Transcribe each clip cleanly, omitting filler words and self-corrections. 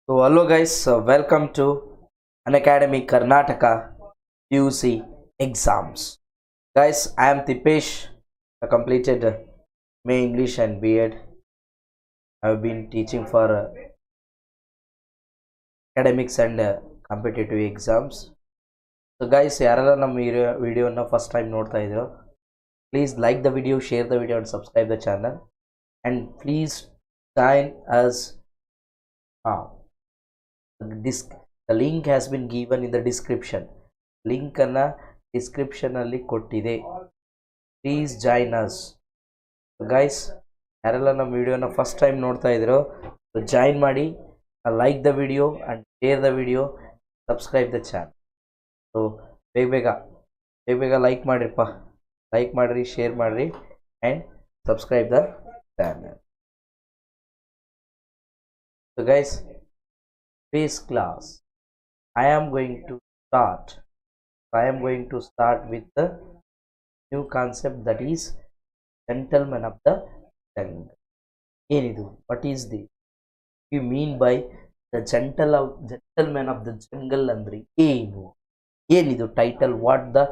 So hello guys, welcome to Unacademy Karnataka PUC exams. Guys, I am Thippesha. I completed May English and B.Ed. I have been teaching for academics and competitive exams. So guys, ಯಾರೆಲ್ಲ ನಮ್ಮ ವಿಡಿಯೋನ first time ನೋಡ್ತಾ ಇದ್ದೀರೋ please like the video, share the video and subscribe the channel, and please join us. The link has been given in the description. Link anna description alli kottide. Please join us. So guys, yarella ನಮ್ಮ ವಿಡಿಯೋನ first time ನೋಡ್ತಾ ಇದ್ದೀರೋ join ಮಾಡಿ, like the video and share the video, subscribe the channel. So ಬೇಗ like ಮಾಡಿರಪ್ಪ, like ಮಾಡ್ರಿ, share ಮಾಡ್ರಿ and subscribe the channel. So guys, base class I am going to start with the new concept, that is gentleman of the jungle. Enidu, what is this? You mean by the gentleman of the jungle andre enidu title? What the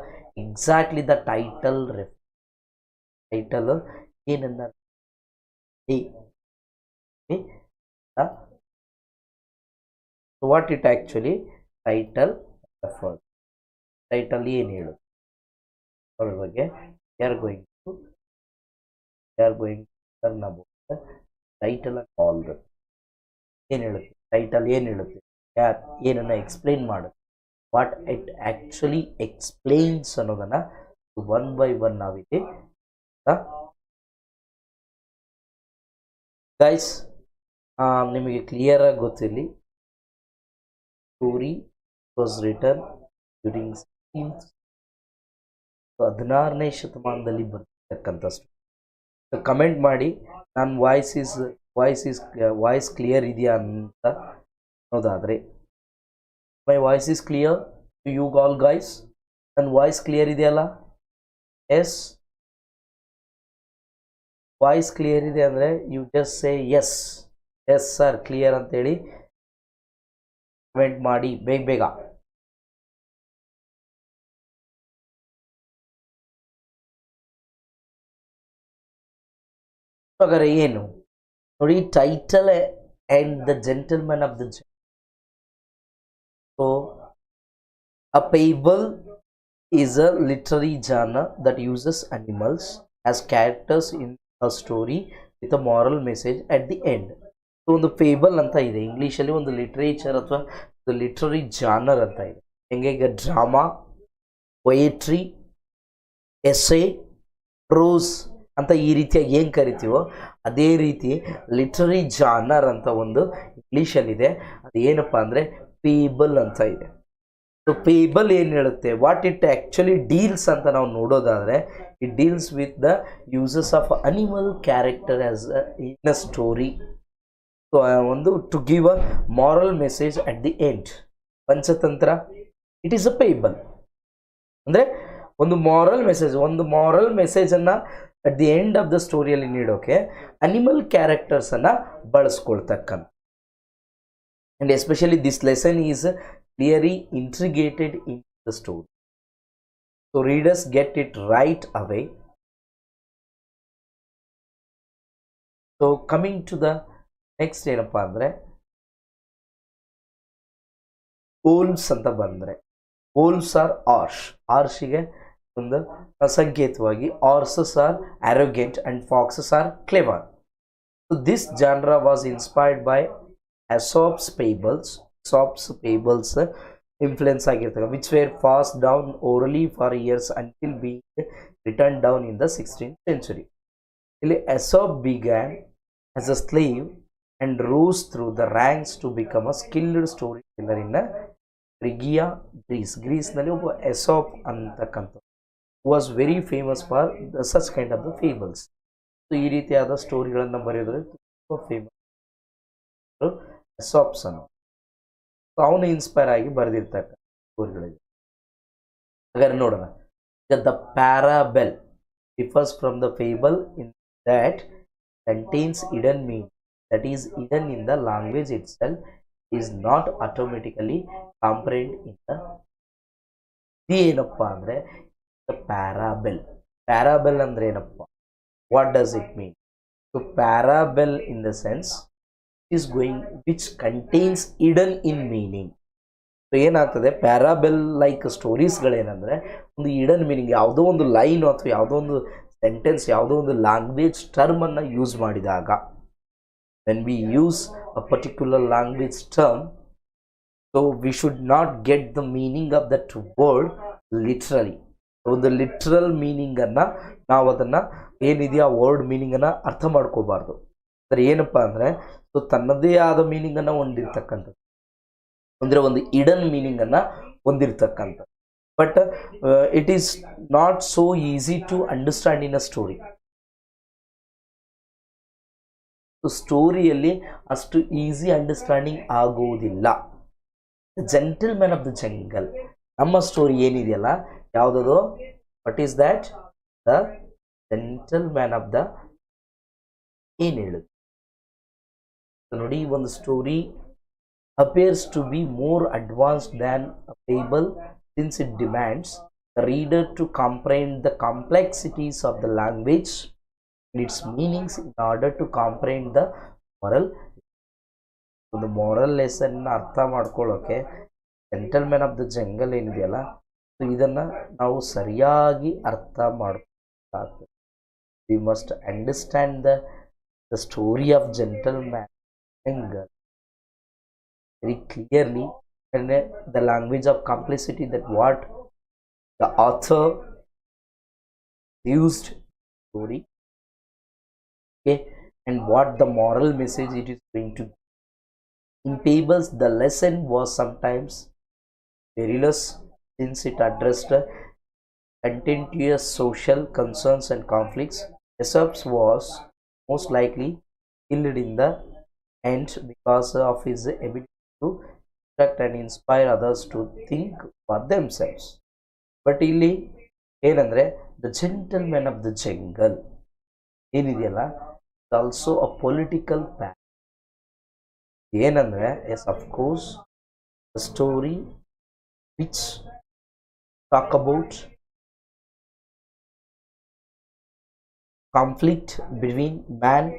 exactly the title ಏನನ್ನ what it actually title refers. Title ಏನು ಹೇಳುತ್ತೆ ಅದರ ಬಗ್ಗೆ we are going to learn about the title and all that. ಏನು ಹೇಳುತ್ತೆ title, ಏನು ಹೇಳುತ್ತೆ, ಏನನ್ನ ಎಕ್ಸ್ಪ್ಲೇನ್ ಮಾಡುತ್ತೆ, ವಾಟ್ ಇಟ್ ಆಕ್ಚುಲಿ ಎಕ್ಸ್ಪ್ಲೇನ್ಸ್ ಅನ್ನೋದನ್ನ ಒನ್ ಬೈ ಒನ್ ನಾವಿಲ್ಲಿ ಗೈಸ್ ನಿಮಗೆ ಕ್ಲಿಯರ್ ಆಗಿ ಗೊತ್ತಿರಲಿ. ಸ್ಟೋರಿ ವಾಸ್ ರಿಟನ್ ಡ್ಯೂರಿಂಗ್ 16ನೇ ಶತಮಾನದಲ್ಲಿ ಬರ್ತಕ್ಕಂಥ ಸ್ಟೋರಿ. ಕಮೆಂಟ್ ಮಾಡಿ ನನ್ನ ವಾಯ್ಸ್ ಕ್ಲಿಯರ್ ಇದೆಯಾ ಅಂತ ಅನ್ನೋದಾದರೆ, my voice is clear to you all guys? ನನ್ನ ವಾಯ್ಸ್ ಕ್ಲಿಯರ್ ಇದೆಯಲ್ಲ? ಎಸ್, ವಾಯ್ಸ್ ಕ್ಲಿಯರ್ ಇದೆ ಅಂದರೆ you just say yes sir clear ಅಂತೇಳಿ ಕಮೆಂಟ್ ಮಾಡಿ ಬೇಗ. ಹಾಗಾದ್ರೆ ಏನು ನೋಡಿ, title and the gentleman of the jungle. So a fable is a literary genre that uses animals as characters in a story with a moral message at the end. So ಒಂದು fable ಅಂತ ಇದೆ ಇಂಗ್ಲೀಷಲ್ಲಿ, ಒಂದು literature ಅಥವಾ ಒಂದು literary genre ಅಂತ ಇದೆ. ಹೆಂಗೆ ಈಗ ಡ್ರಾಮಾ, ಪೊಯೆಟ್ರಿ, ಎಸ್ಸೆ, ಪ್ರೋಸ್ ಅಂತ ಈ ರೀತಿಯಾಗಿ ಏನು ಕರಿತೀವೋ ಅದೇ ರೀತಿ ಲಿಟ್ರರಿ ಜಾನರ್ ಅಂತ ಒಂದು ಇಂಗ್ಲೀಷಲ್ಲಿದೆ. ಅದು ಏನಪ್ಪ ಅಂದರೆ ಫೇಬಲ್ ಅಂತ ಇದೆ. ಸೊ ಫೇಬಲ್ ಏನು ಹೇಳುತ್ತೆ, ವಾಟ್ ಇಟ್ ಆ್ಯಕ್ಚುಲಿ ಡೀಲ್ಸ್ ಅಂತ ನಾವು ನೋಡೋದಾದರೆ, it deals with the uses of animal character as in a story. So ಒಂದು to give a moral message at the end. Panchatantra it is a fable ಅಂದರೆ ಒಂದು moral ಮೆಸೇಜನ್ನು at the end of the ಸ್ಟೋರಿಯಲ್ಲಿ ನೀಡೋಕೆ animal ಕ್ಯಾರೆಕ್ಟರ್ಸನ್ನು ಬಳಸ್ಕೊಳ್ತಕ್ಕಂಥ. And especially this lesson is clearly integrated in the story, so readers get it right away. So coming to the next ಏನಪ್ಪ ಅಂದರೆ, wolves ಅಂತ ಬಂದರೆ, wolves are ಆರ್ಷ್ಗೆ ಒಂದು ಸಂಕೇತವಾಗಿ horses are arrogant and foxes are clever. So this genre was inspired by Aesop's fables influence ಆಗಿರ್ತವೆ, which were passed down orally for years until being written down in the 16th century. ಇಲ್ಲಿ Aesop began as a slave and rose through the ranks to become a skilled storyteller in Phrygia, ಗ್ರೀಸ್ನಲ್ಲಿ ಒಬ್ಬ Aesop ಅಂತಕ್ಕಂಥ was very famous for such kind of the fables. So ಈ ರೀತಿಯಾದ ಸ್ಟೋರಿಗಳನ್ನು ಬರೆಯೋದ್ರೆ ತುಂಬ famous Aesop's ಅನ್ನು. ಅವನು inspire ಆಗಿ ಬರೆದಿರ್ತಕ್ಕ ಸ್ಟೋರಿಗಳಿದೆ. ಹಾಗಾದ್ರೆ ನೋಡೋಣ. The parable differs from the fable in that contains hidden meaning, that is hidden in the language itself is not automatically comprehend in the ಏನಪ್ಪ ಅಂದರೆ the parable ಅಂದ್ರೆ ಏನಪ್ಪ, what does it mean? So parable in the sense is going which contains hidden in meaning. So ಏನಾಗ್ತದೆ, ಪ್ಯಾರಾಬೆಲ್ like ಸ್ಟೋರೀಸ್ಗಳೇನೆಂದರೆ ಒಂದು hidden meaning, ಯಾವುದೋ ಒಂದು line ಅಥವಾ ಯಾವುದೋ ಒಂದು ಸೆಂಟೆನ್ಸ್, ಯಾವುದೋ ಒಂದು ಲ್ಯಾಂಗ್ವೇಜ್ ಟರ್ಮನ್ನು ಯೂಸ್ ಮಾಡಿದಾಗ, when we use a particular language term, so we should not get the meaning of that word literally. ಒಂದು ಲಿಟ್ರಲ್ ಮೀನಿಂಗನ್ನು ನಾವು ಅದನ್ನು ಏನಿದೆಯಾ ವರ್ಡ್ ಮೀನಿಂಗನ್ನು ಅರ್ಥ ಮಾಡ್ಕೋಬಾರ್ದು. ಅಂದರೆ ಏನಪ್ಪ ಅಂದರೆ, ಸೊ ತನ್ನದೇ ಆದ ಮೀನಿಂಗನ್ನು ಹೊಂದಿರ್ತಕ್ಕಂಥದ್ದು, ಅಂದರೆ ಒಂದು ಹಿಡನ್ ಮೀನಿಂಗನ್ನು ಹೊಂದಿರ್ತಕ್ಕಂಥದ್ದು. But it is not so easy to understand in a story. ಸ್ಟೋರಿಯಲ್ಲಿ ಅಷ್ಟು ಈಸಿ ಅಂಡರ್ಸ್ಟ್ಯಾಂಡಿಂಗ್ ಆಗುವುದಿಲ್ಲ. ಜೆಂಟಲ್ಮ್ಯಾನ್ ಆಫ್ ದ ಜಂಗಲ್, ನಮ್ಮ ಸ್ಟೋರಿ ಏನಿದೆಯಲ್ಲ ಯಾವುದದು, what is that, the gentleman of the, ಏನು ಹೇಳುದು ನೋಡಿ, ಒಂದು story appears to be more advanced than a fable since it demands the reader to comprehend the complexities of the language and its meanings in order to comprehend the moral. ಒಂದು moral lesson ಅರ್ಥ ಮಾಡ್ಕೊಳ್ಳೋಕೆ gentleman of the jungle ಏನಿದೆಯಲ್ಲ, so ಇದನ್ನು ನಾವು ಸರಿಯಾಗಿ ಅರ್ಥ ಮಾಡ್ಕೊಳ್ಳೋಕೆ we must understand the story of gentleman jungle very clearly, and the language of complexity that what the author used story, okay, and what the moral message it is going to. In fables, the lesson was sometimes perilous since it addressed contentious social concerns and conflicts. Aesop was most likely killed in the end because of his ability to instruct and inspire others to think for themselves. But ಇಲ್ಲಿ ಏನಂದರೆ the gentleman of the jungle ಏನಿದೆಯಲ್ಲ, also a political PAN. ಏನಂದರೆ yes of course the story which talk about conflict between man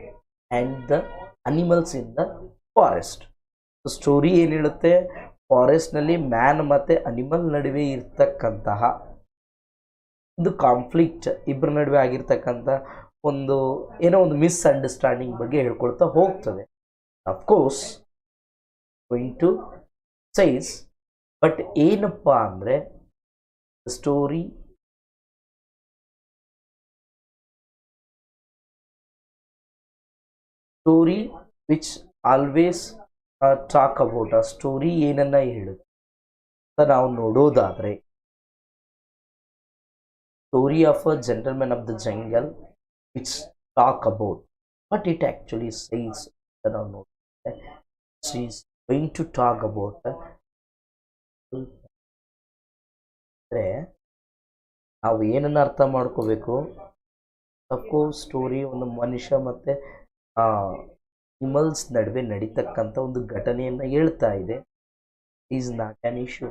and the animals in the forest. Story ಏನು ಹೇಳುತ್ತೆ, ಫಾರೆಸ್ಟ್ನಲ್ಲಿ man ಮತ್ತು animal ನಡುವೆ ಇರ್ತಕ್ಕಂತಹ ಒಂದು ಕಾನ್ಫ್ಲಿಕ್ಟ್, ಇಬ್ಬರ ನಡುವೆ ಆಗಿರ್ತಕ್ಕಂಥ ಒಂದು ಏನೋ ಒಂದು ಮಿಸ್ಅಂಡರ್ಸ್ಟ್ಯಾಂಡಿಂಗ್ ಬಗ್ಗೆ ಹೇಳ್ಕೊಳ್ತಾ ಹೋಗ್ತದೆ. Of course going to says, but ಏನಪ್ಪ ಅಂದರೆ story which always talk about, ಆ ಸ್ಟೋರಿ ಏನನ್ನ ಹೇಳುತ್ತೆ ಅಂತ ನಾವು ನೋಡೋದಾದರೆ, story of a gentleman of the jungle which talk about but it actually science ಅಂತ ನಾವು ನೋಡಿದ್ರೆ, is going to talk about ಅಂದರೆ ನಾವು ಏನನ್ನು ಅರ್ಥ ಮಾಡ್ಕೋಬೇಕು. ಅಫ್ಕೋರ್ಸ್ ಸ್ಟೋರಿ ಒಂದು ಮನುಷ್ಯ ಮತ್ತು ಅನಿಮಲ್ಸ್ ನಡುವೆ ನಡೀತಕ್ಕಂಥ ಒಂದು ಘಟನೆಯನ್ನು ಹೇಳ್ತಾ ಇದೆ, ಈಸ್ ನಾಟ್ ಆನ್ ಇಶ್ಯೂ.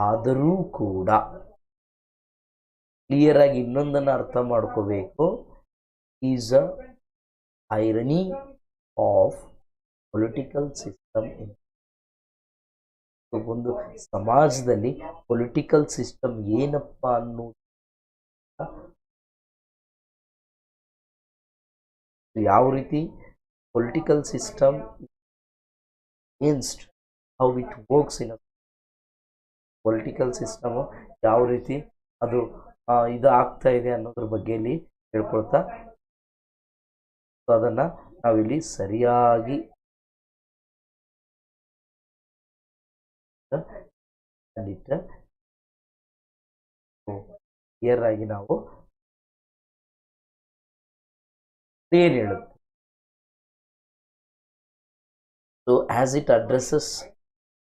ಆದರೂ ಕೂಡ ಕ್ಲಿಯರ್ ಆಗಿ ಇನ್ನೊಂದನ್ನು ಅರ್ಥ ಮಾಡ್ಕೋಬೇಕು, is a irony of political system. ಒಂದು ಸಮಾಜದಲ್ಲಿ ಪೊಲಿಟಿಕಲ್ ಸಿಸ್ಟಮ್ ಏನಪ್ಪ ಅನ್ನೋದು, ಯಾವ ರೀತಿ political system against how it works in a political system ಯಾವ ರೀತಿ ಅದು ಇದು ಆಗ್ತಾ ಇದೆ ಅನ್ನೋದ್ರ ಬಗ್ಗೆ ಇಲ್ಲಿ ಹೇಳ್ಕೊಳ್ತಾ, ಅದನ್ನು ನಾವಿಲ್ಲಿ ಸರಿಯಾಗಿ ಕ್ಲಿಯರ್ ಆಗಿ ನಾವು ಏನು ಹೇಳುತ್ತೆ. So as it addresses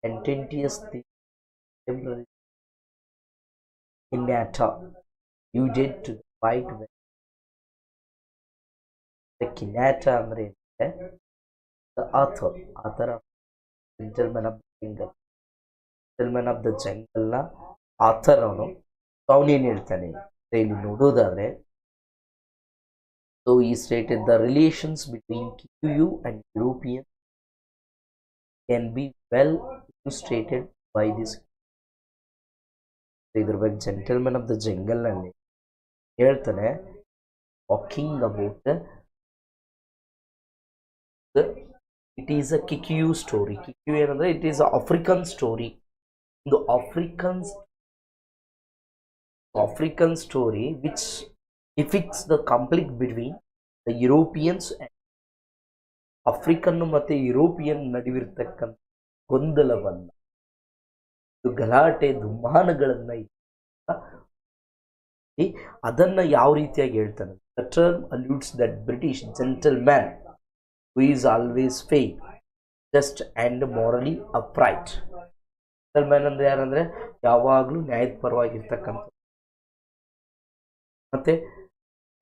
contentious themes in matter you did to fight with the kinata ಅಂದ್ರೆ the author gentleman of the jungle. Gentleman of the ಜಂಗಲ್ನ ಆಥರ್ ಅವನು. ಅವನೇನು ಹೇಳ್ತಾನೆ ಇಲ್ಲಿ ನೋಡೋದಾದ್ರೆ, so he stated the relations between KU and European can be well illustrated by this. ಇದ್ರ ಬಗ್ಗೆ gentleman of the jungle ನಲ್ಲಿ ಹೇಳ್ತಾನೆ, talking about it is a Kikuyu story. Kikuyu ಏನಂದ್ರೆ ಇಟ್ ಈಸ್ ಆಫ್ರಿಕನ್ ಸ್ಟೋರಿ. ಒಂದು African story which depicts the conflict between the Europeans and African ಮತ್ತೆ European ನಡುವಿರ್ತಕ್ಕಂಥ ಗೊಂದಲವನ್ನ, ಗಲಾಟೆ ದುಮ್ಮಾನಗಳನ್ನ ಅದನ್ನ ಯಾವ ರೀತಿಯಾಗಿ ಹೇಳ್ತಾನೆ. The term alludes that British gentleman who is always fair, just and morally upright. Gentleman ಅಂದ್ರೆ ಯಾರಂದ್ರೆ ಯಾವಾಗ್ಲೂ ನ್ಯಾಯದ ಪರವಾಗಿರ್ತಕ್ಕಂಥ ಮತ್ತೆ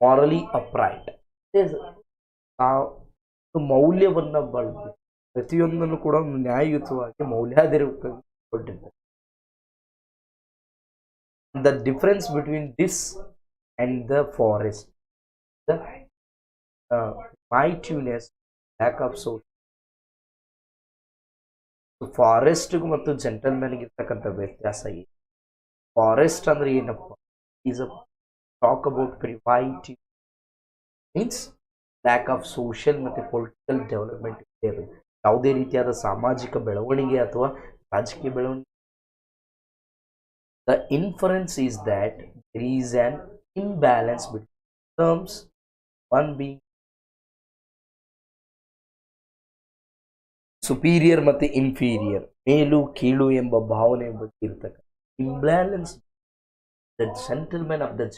ಮಾರಲಿ ಅಪ್ರೈಟ್, ಮೌಲ್ಯವನ್ನ ಬಳಸಿ ಪ್ರತಿಯೊಂದನ್ನು ಕೂಡ ನ್ಯಾಯಯುತವಾಗಿ ಮೌಲ್ಯಾಧಾರಿತವಾಗಿರ್ತಾರೆ. The difference between this and the forest, the mightiness, lack of social. Forest ಮತ್ತು ಜೆಂಟಲ್ಮನ್ ಇರ್ತಕ್ಕಂಥ ವ್ಯತ್ಯಾಸ ಇದೆ. ಫಾರೆಸ್ಟ್ ಅಂದ್ರೆ ಏನಪ್ಪ, is a talk about privity, means lack of social ಮತ್ತು ಪೊಲಿಟಿಕಲ್ ಡೆವಲಪ್ಮೆಂಟ್ ಇದೆ. ಯಾವುದೇ ರೀತಿಯಾದ ಸಾಮಾಜಿಕ ಬೆಳವಣಿಗೆ ಅಥವಾ ರಾಜಕೀಯ ಬೆಳವಣಿಗೆ. The inference is that there is an imbalance between terms, one being superior ಮತ್ತು inferior, ಮೇಲು ಕೀಳು ಎಂಬ ಭಾವನೆ ಬಗ್ಗೆ ಇರತಕ್ಕಂಥ imbalance. The gentleman of the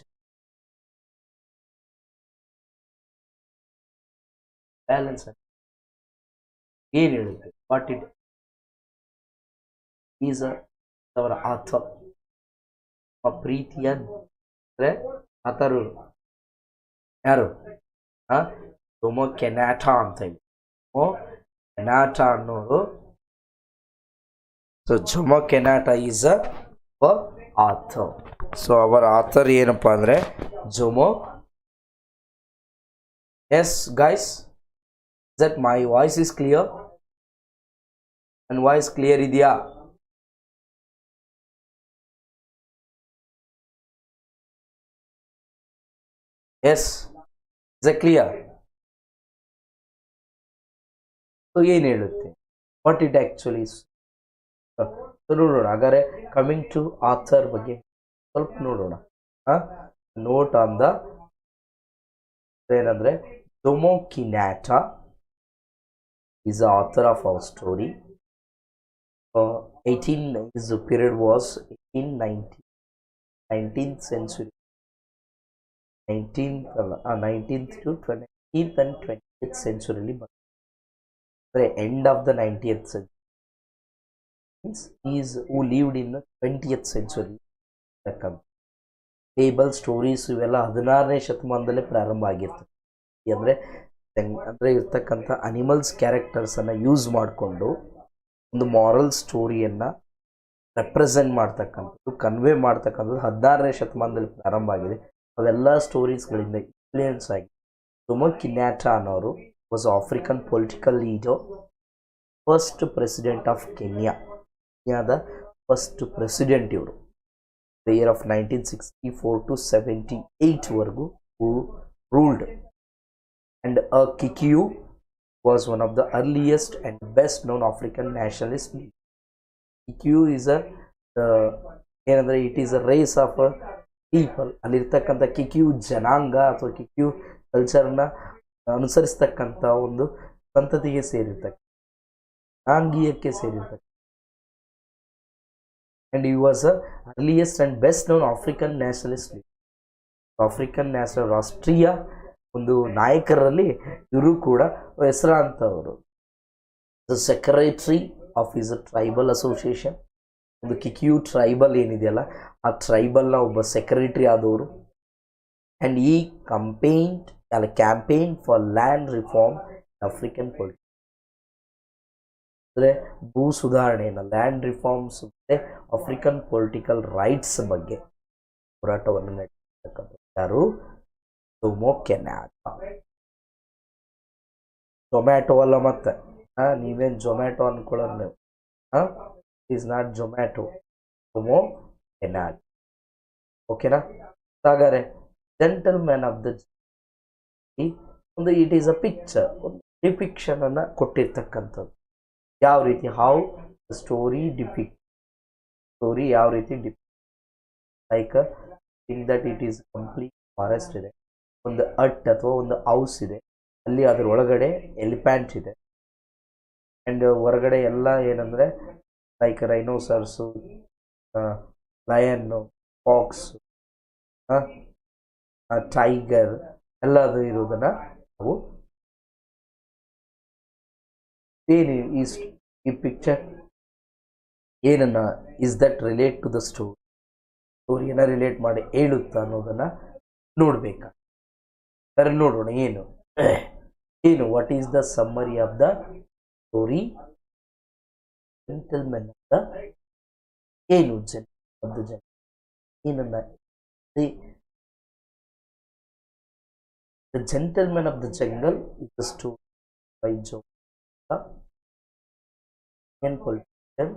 balance ಏನು ಹೇಳುತ್ತೆ, ವಾಟ್ ಇಟ್ ಈಸ್ ಅವರ ಆಥರ್, ಪ್ರೀತಿಯ ಅಂದ್ರೆ ಆತರು ಯಾರು, ಜೊಮೊ ಕೆನಾಟ ಅಂತ ಹೇಳಿ. ಕೆನಾಟ ಅನ್ನೋರು, so Jomo Kenyatta is a author. So ಅವರ ಆಥರ್ ಏನಪ್ಪಾ ಅಂದ್ರೆ Jomo. Yes guys, that my voice is clear and voice clear ಇದೆಯಾ? Yes, is it clear? So ಏನು ಹೇಳುತ್ತೆ, ವಾಟ್ ಇಟ್ ಆಕ್ಚುಲಿ ಇಸ್. ನೋಡೋಣ ಹಾಗಾದ್ರೆ, ಕಮಿಂಗ್ ಟು ಆಥರ್ ಬಗ್ಗೆ ಸ್ವಲ್ಪ ನೋಡೋಣ. ನೋಟ್ ಆನ್ ದ ಏನಂದ್ರೆ, ಜೊಮೊ ಕೆನಾಟ is the author of our story. his period was 19th century, 19th to 20th and 20th century. The end of the 90th century means he is who lived in the 20th century. Fable stories ಇವೆಲ್ಲ 16ನೇ ಶತಮಾನದಲ್ಲೇ ಪ್ರಾರಂಭ ಆಗಿರ್ತದೆ. ಅಂದರೆ ಇರ್ತಕ್ಕಂಥ animals ಕ್ಯಾರೆಕ್ಟರ್ಸನ್ನು use ಮಾಡಿಕೊಂಡು ಒಂದು moral ಸ್ಟೋರಿಯನ್ನು represent ಮಾಡ್ತಕ್ಕಂಥದ್ದು, convey ಮಾಡ್ತಕ್ಕಂಥದ್ದು 16ನೇ ಶತಮಾನದಲ್ಲಿ ಪ್ರಾರಂಭ ಆಗಿದೆ. ಅವೆಲ್ಲ ಸ್ಟೋರೀಸ್ಗಳಿಂದ ಇನ್ಫ್ಲೂಯೆನ್ಸ್ ಆಗಿ ಜೊಮೊ ಕೆನಾಟ ಅನ್ನೋರು was African political leader, first president of ಕೆನ್ಯಾದ ಫಸ್ಟ್ ಪ್ರೆಸಿಡೆಂಟ್ ಇವರು. ದ ಇಯರ್ ಆಫ್ 1964 to 78 ವರೆಗೂ ruled. And Kikuyu was one of the earliest and best known African nationalist leaders. Kikuyu is ಏನಂದ್ರೆ it is a race of people. ಅಲ್ಲಿರ್ತಕ್ಕಂಥ Kikuyu ಜನಾಂಗ ಅಥವಾ Kikuyu ಕಲ್ಚರ್ನ ಅನುಸರಿಸ್ತಕ್ಕಂಥ ಒಂದು ಸಂತತಿಗೆ ಸೇರಿರ್ತಕ್ಕ, ಜನಾಂಗೀಯಕ್ಕೆ ಸೇರಿರ್ತಕ್ಕ. ಅಂಡ್ ಈ was a earliest and best known African nationalist leader. African national ರಾಷ್ಟ್ರೀಯ ಒಂದು ನಾಯಕರಲ್ಲಿ ಇವರು ಕೂಡ ಹೆಸರಾಂತವರು. The secretary of is a tribal association, ಒಂದು ಕಿಕ್ಯೂ ಟ್ರೈಬಲ್ ಏನಿದೆಯಲ್ಲ ಆ ಟ್ರೈಬಲ್ನ ಒಬ್ಬ ಸೆಕ್ರೆಟರಿ ಆದವರು. ಆ್ಯಂಡ್ ಈ campaign for land reform African politics. ಅಂದರೆ ಭೂ ಸುಧಾರಣೆಯನ್ನು, ಲ್ಯಾಂಡ್ ರಿಫಾರ್ಮ್ಸ್ ಮತ್ತು ಆಫ್ರಿಕನ್ ಪೊಲಿಟಿಕಲ್ ರೈಟ್ಸ್ ಬಗ್ಗೆ ಹೋರಾಟವನ್ನು ನಡೆಸಿರ್ತಕ್ಕಂಥ ಯಾರು? ಜೋಮೋ ಕೆನ್ಯಾಟಾ. ಜೊಮ್ಯಾಟೊ ಅಲ್ಲ, ಮತ್ತೆ ನೀವೇನು ಜೊಮ್ಯಾಟೊ ಅನ್ಕೊಳ್ಳೋರು ನೀವು. Is not Zomato, Jomo Kenyatta. ಓಕೆನಾ? ಹಾಗಾದರೆ ಜೆಂಟಲ್ಮ್ಯಾನ್ ಆಫ್ ದ ಒಂದು ಇಟ್ ಈಸ್ ಅ ಪಿಕ್ಚರ್, ಒಂದು ಡಿಪಿಕ್ಷನ್ ಅನ್ನ ಕೊಟ್ಟಿರ್ತಕ್ಕಂಥದ್ದು. ಯಾವ ರೀತಿ, ಹೌ ಸ್ಟೋರಿ ಸ್ಟೋರಿ ಯಾವ ರೀತಿ like think that it is complete forest ಇದೆ, ಒಂದು ಹಟ್ ಅಥವಾ ಒಂದು ಹೌಸ್ ಇದೆ, ಅಲ್ಲಿ ಅದ್ರ ಒಳಗಡೆ ಎಲಿಫೆಂಟ್ ಇದೆ, ಆ್ಯಂಡ್ ಹೊರಗಡೆ ಎಲ್ಲ ಏನಂದರೆ like rhinoceros, lion, fox, tiger ಎಲ್ಲದು ಇರೋದನ್ನ ನಾವು ಏನು ಈ ಪಿಕ್ಚರ್ ಏನನ್ನ is that relate to the ಸ್ಟೋರಿಯನ್ನ ರಿಲೇಟ್ ಮಾಡಿ ಹೇಳುತ್ತಾ ಅನ್ನೋದನ್ನ ನೋಡ್ಬೇಕಾ. ನೋಡೋಣ ಏನು what is the summary of the story? Gentlemen of the ಏನು ಏನನ್ನ The Gentleman of the Jungle is a story by Kenyan politician,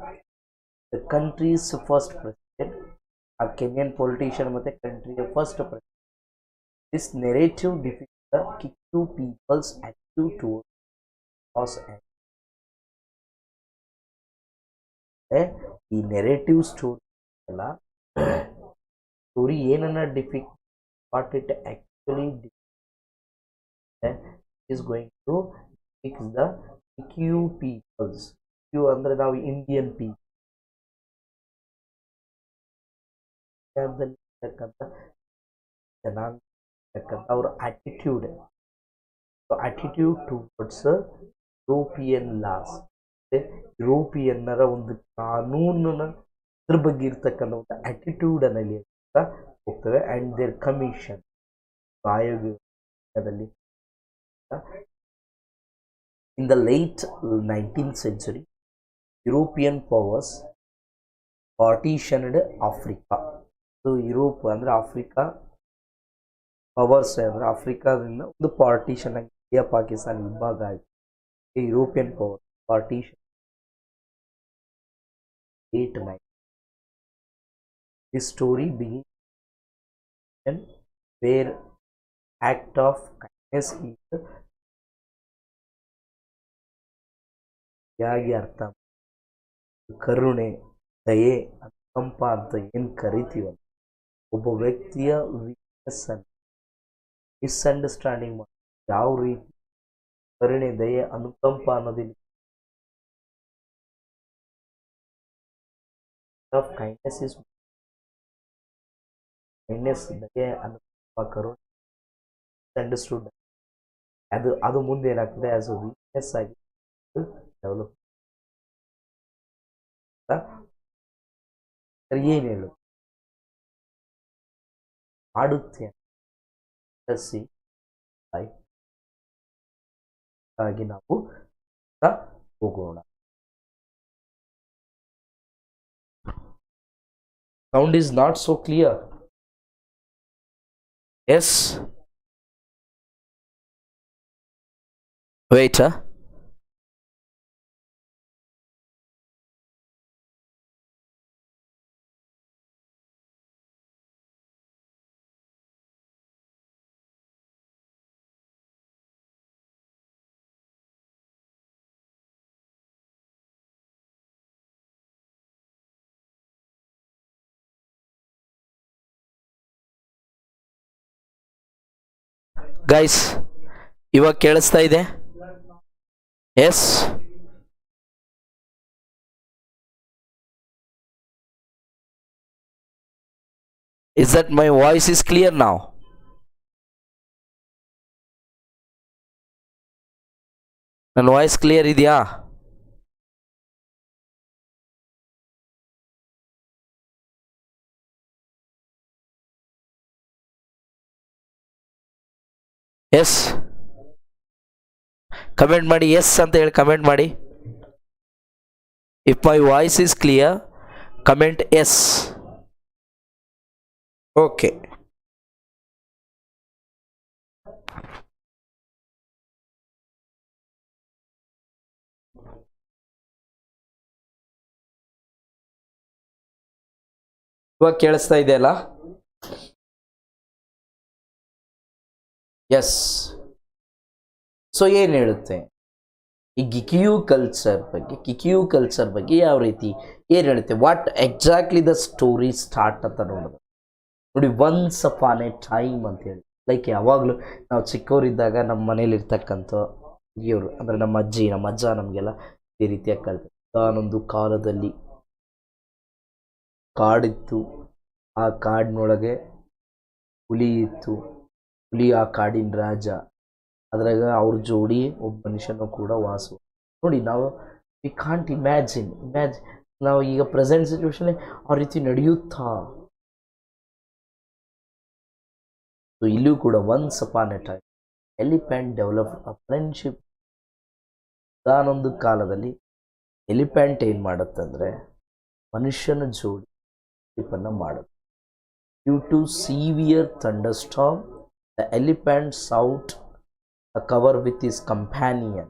the country's first president, a Kenyan politician with the country's first president. This narrative depicts the Kikuyu people's attitude towards loss and the narrative story story ಏನನ್ನ depict what it actually is going to fix the Kikuyu peoples. Kikuyu ಅಂದ್ರೆ ನಾವು Indian people ಜನಾಂಗ ಅವ್ರ attitude towards European loss, ಯುರೋಪಿಯನ್ನರ ಒಂದು ಕಾನೂನಿನ ಅದ್ರ ಬಗ್ಗೆ ಇರ್ತಕ್ಕಂಥ ಒಂದು ಆಟಿಟ್ಯೂಡ್ ಅನ್ನಲ್ಲಿ ಹೋಗ್ತವೆ. ಅಂಡ್ ದೇರ್ ಕಮಿಷನ್ ಆಯೋಗದಲ್ಲಿ in the late 19th century, European powers partitioned Africa. So Europe ಅಂದ್ರೆ ಆಫ್ರಿಕಾ ಪವರ್ಸ್ ಅಂದ್ರೆ ಆಫ್ರಿಕಾದಿಂದ ಒಂದು ಪಾರ್ಟಿಷನ್ ಆಗಿ ಇಂಡಿಯಾ ಪಾಕಿಸ್ತಾನ ವಿಭಾಗ ಆಯಿತು. European power partition 8-9. This story begins where act of kindness is ಹೇಗೆ ಅರ್ಥ, ಕರುಣೆ, ದಯೆ, ಅನುಕಂಪ ಅಂತ ಏನು ಕರಿತೀವಲ್ಲ, ಒಬ್ಬ ವ್ಯಕ್ತಿಯ ವೀಕ್ನೆಸ್ಸನ್ನು ಮಿಸ್ಅಂಡರ್ಸ್ಟ್ಯಾಂಡಿಂಗ್ ಮಾಡಿ ಯಾವ ರೀತಿ ಕರುಣೆ, ದಯೆ, ಅನುಕಂಪ ಅನ್ನೋದಿಲ್ಲ ಆಫ್ ಕೈಂಡ್ನೆಸ್ ಇಸ್ ಕೈಂಡ್ನೆಸ್, ದಯೆ, ಅನುಕಂಪ, ಕರುಣೆ ಅಂಡರ್ಸ್ಟುಡ್ ಅದು ಮುಂದೆ ಏನಾಗ್ತದೆ ಆಸ್ ಅ ವೀಕ್ನೆಸ್ ಆಗಿ ಡೆವಲಪ್. ಏನು ಹೇಳು ಮಾಡುತ್ತೇನೆ ಹಾಗೆ ನಾವು ಹೋಗೋಣ. Sound is not so clear. Yes. Wait, guys ಇವಾಗ ಕೇಳಿಸ್ತಾ ಇದೆ? Yes, is that my voice is clear now? ನನ್ನ ವಾಯ್ಸ್ ಕ್ಲಿಯರ್ ಇದೆಯಾ? ಎಸ್ ಕಮೆಂಟ್ ಮಾಡಿ, ಎಸ್ ಅಂತ ಹೇಳಿ ಕಮೆಂಟ್ ಮಾಡಿ. If my voice is clear, comment yes. Okay. ಇವಾಗ ಕೇಳಿಸ್ತಾ ಇದೆಯಲ್ಲ? ಎಸ್. ಸೊ ಏನು ಹೇಳುತ್ತೆ ಈ ಕಿಕ್ಯೂ ಕಲ್ಚರ್ ಬಗ್ಗೆ ಯಾವ ರೀತಿ ಏನು ಹೇಳುತ್ತೆ, what exactly the story start ಅಂತ ನೋಡೋದು ನೋಡಿ. ಒನ್ಸ್ ಅಪಾನ್ ಎ ಟೈಮ್ ಅಂತ ಹೇಳಿ, ಲೈಕ್ ಯಾವಾಗಲೂ ನಾವು ಚಿಕ್ಕವರಿದ್ದಾಗ ನಮ್ಮ ಮನೇಲಿ ಇರ್ತಕ್ಕಂಥ ಹಿರಿಯವರು ಅಂದರೆ ನಮ್ಮ ಅಜ್ಜಿ ನಮ್ಮ ಅಜ್ಜ ನಮಗೆಲ್ಲ ಈ ರೀತಿಯಾಗಿ ಕಳ್ತಾರೆ. ನಾನೊಂದು ಕಾಲದಲ್ಲಿ ಕಾಡಿತ್ತು, ಆ ಕಾಡಿನೊಳಗೆ ಹುಲಿ ಇತ್ತು, ಹುಲಿ ಆ ಕಾಡಿನ ರಾಜ, ಅದ್ರಾಗ ಅವ್ರ ಜೋಡಿ ಒಬ್ಬ ಮನುಷ್ಯನೂ ಕೂಡ ವಾಸ. ನೋಡಿ ನಾವು ವಿ ಕಾಂಟ್ ಇಮ್ಯಾಜಿನ್ ನಾವು ಈಗ ಪ್ರೆಸೆಂಟ್ ಸಿಚುವೇಶನ್ ಆ ರೀತಿ ನಡೆಯುತ್ತಾ. ಸೊ ಇಲ್ಲೂ ಕೂಡ once upon A time elephant develop a friendship. ಒಂದಾನೊಂದು ಕಾಲದಲ್ಲಿ ಎಲಿಫೆಂಟ್ ಏನು ಮಾಡುತ್ತೆ ಅಂದರೆ ಮನುಷ್ಯನ ಜೋಡಿ ಫ್ರೆಂಡ್ಶಿಪ್ಪನ್ನು ಮಾಡುತ್ತೆ. Due to severe thunderstorm the elephant sought a cover with his companion.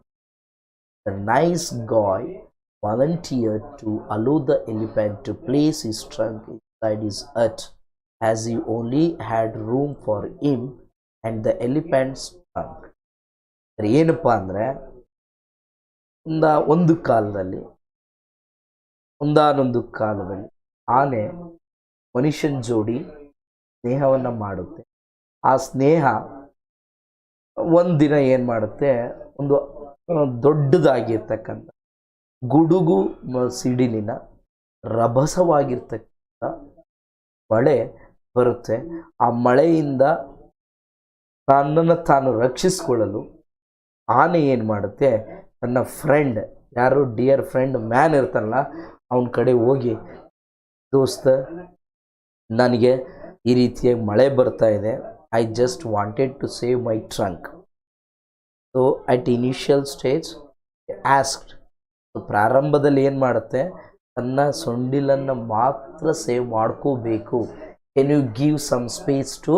The nice guy volunteered to allow the elephant to place his trunk inside his hut, as he only had room for him and the elephant's trunk. ಏನಪ್ಪ ಅಂದರೆ ಒಂದಾನೊಂದು ಕಾಲದಲ್ಲಿ ಆನೆ ಮನುಷ್ಯನ ಜೋಡಿ ಸ್ನೇಹವನ್ನು ಮಾಡುತ್ತೆ. ಆ ಸ್ನೇಹ ಒಂದಿನ ಏನು ಮಾಡುತ್ತೆ, ಒಂದು ದೊಡ್ಡದಾಗಿರ್ತಕ್ಕಂಥ ಗುಡುಗು ಸಿಡಿಲಿನ ರಭಸವಾಗಿರ್ತಕ್ಕಂಥ ಮಳೆ ಬರುತ್ತೆ. ಆ ಮಳೆಯಿಂದ ತನ್ನನ್ನು ತಾನು ರಕ್ಷಿಸಿಕೊಳ್ಳಲು ಆನೆ ಏನು ಮಾಡುತ್ತೆ, ತನ್ನ ಫ್ರೆಂಡ್ ಯಾರು ಡಿಯರ್ ಫ್ರೆಂಡ್ ಮ್ಯಾನ್ ಇರ್ತಾನಲ್ಲ ಅವನ ಕಡೆ ಹೋಗಿ, ದೋಸ್ತ ನನಗೆ ಈ ರೀತಿಯಾಗಿ ಮಳೆ ಬರ್ತಾ ಇದೆ, I just wanted to save my trunk. So at initial stage asked, so ಪ್ರಾರಂಭದಲ್ಲಿ ಏನು ಮಾಡುತ್ತೆ, ತನ್ನ ಸೊಂಡಿಲನ್ನು ಮಾತ್ರ ಸೇವ್ ಮಾಡ್ಕೋಬೇಕು. Can you give some space to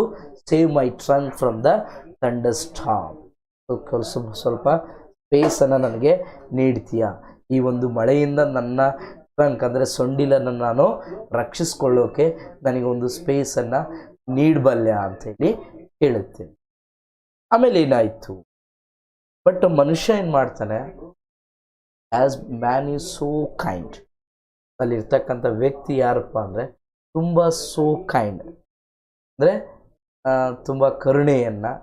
save my trunk from the thunderstorm? ಸ್ವಲ್ಪ ಸ್ಪೇಸನ್ನು ನನಗೆ ನೀಡ್ತೀಯಾ, ಈ ಒಂದು ಮಳೆಯಿಂದ ನನ್ನ ಟ್ರಂಕ್ ಅಂದರೆ ಸೊಂಡಿಲನ್ನು ನಾನು ರಕ್ಷಿಸ್ಕೊಳ್ಳೋಕೆ ನನಗೆ ಒಂದು ಸ್ಪೇಸನ್ನು ನೀಡಬಲ್ಯ ಅಂತೇಳಿ ಹೇಳುತ್ತೇನೆ. ಆಮೇಲೆ ಏನಾಯಿತು, ಬಟ್ ಮನುಷ್ಯ ಏನು ಮಾಡ್ತಾನೆ, as man is so kind. ಅಲ್ಲಿರ್ತಕ್ಕಂಥ ವ್ಯಕ್ತಿ ಯಾರಪ್ಪ ಅಂದರೆ ತುಂಬ ಸೋ ಕೈಂಡ್ ಅಂದರೆ ತುಂಬ ಕರುಣೆಯನ್ನು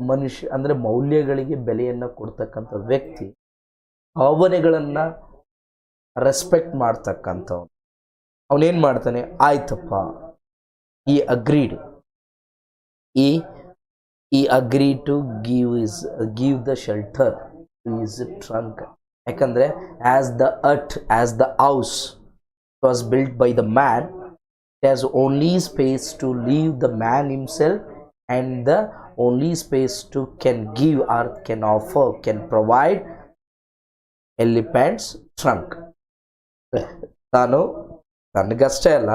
ಮನುಷ್ಯ ಅಂದರೆ ಮೌಲ್ಯಗಳಿಗೆ ಬೆಲೆಯನ್ನು ಕೊಡ್ತಕ್ಕಂಥ ವ್ಯಕ್ತಿ, ಭಾವನೆಗಳನ್ನು ರೆಸ್ಪೆಕ್ಟ್ ಮಾಡ್ತಕ್ಕಂಥವ್ನು. ಅವನೇನು ಮಾಡ್ತಾನೆ, ಆಯ್ತಪ್ಪ he agreed to give the shelter to his trunk. ಯಾಕಂದರೆ as the house was built by the man, it has only space to leave the man himself, and the only space to can give or can offer, can provide elephant's trunk. ನಾನು ನನಗಷ್ಟೇ ಅಲ್ಲ,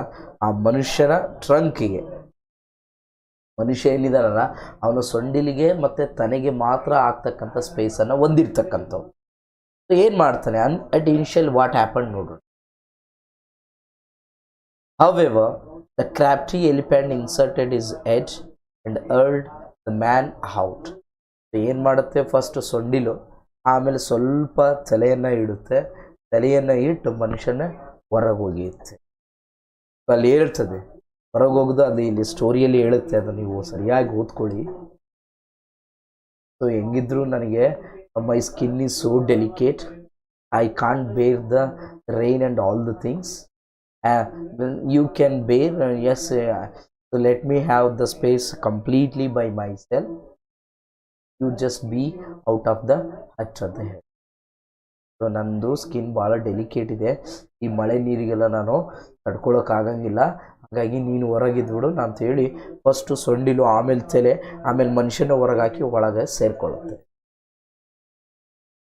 ಆ ಮನುಷ್ಯನ ಟ್ರಂಕಿಗೆ, ಮನುಷ್ಯ ಏನಿದಾನಲ್ಲ ಅವನ ಸೊಂಡಿಲಿಗೆ ಮತ್ತು ತನಗೆ ಮಾತ್ರ ಆಗ್ತಕ್ಕಂಥ ಸ್ಪೇಸನ್ನು ಹೊಂದಿರ್ತಕ್ಕಂಥವ್ನು. ಏನು ಮಾಡ್ತಾನೆ, ಅಟ್ ಇನಿಷಿಯಲ್ ವಾಟ್ ಹ್ಯಾಪನ್ ನೋಡ್ರಿ. However, the crafty elephant inserted his edge and urged the man out. ಏನು ಮಾಡುತ್ತೆ, ಫಸ್ಟ್ ಸೊಂಡಿಲು, ಆಮೇಲೆ ಸ್ವಲ್ಪ ತಲೆಯನ್ನು ಇಡುತ್ತೆ, ತಲೆಯನ್ನು ಇಟ್ಟು ಮನುಷ್ಯನ ಹೊರಗೆ ಹೋಗಿರುತ್ತೆ. ಅಲ್ಲಿ ಹೇಳ್ತದೆ ಹೊರಗೆ ಹೋಗೋದು, ಅದು ಇಲ್ಲಿ ಸ್ಟೋರಿಯಲ್ಲಿ ಹೇಳುತ್ತೆ, ಅದು ನೀವು ಸರಿಯಾಗಿ ಓದ್ಕೊಳ್ಳಿ. ಸೊ ಹೆಂಗಿದ್ರು ನನಗೆ my skin is so delicate, I can't bear the rain and all the things. You can bear, yes, so let me have the space completely by myself, you just be out of the hut ಅಂತ ಹೇಳಿ. So ನನ್ನದು skin ಭಾಳ delicate ಇದೆ, ಈ ಮಳೆ ನೀರಿಗೆಲ್ಲ ನಾನು ತಡ್ಕೊಳಕ್ಕಾಗಂಗಿಲ್ಲ, ಹಾಗಾಗಿ ನೀನು ಹೊರಗಿದ್ಬಿಡು ಅಂತ ಹೇಳಿ ಫಸ್ಟು ಸೊಂಡಿಲು, ಆಮೇಲೆ ತಲೆ, ಆಮೇಲೆ ಮನುಷ್ಯನ ಹೊರಗಾಕಿ ಒಳಗೆ ಸೇರಿಕೊಳ್ಳುತ್ತೆ.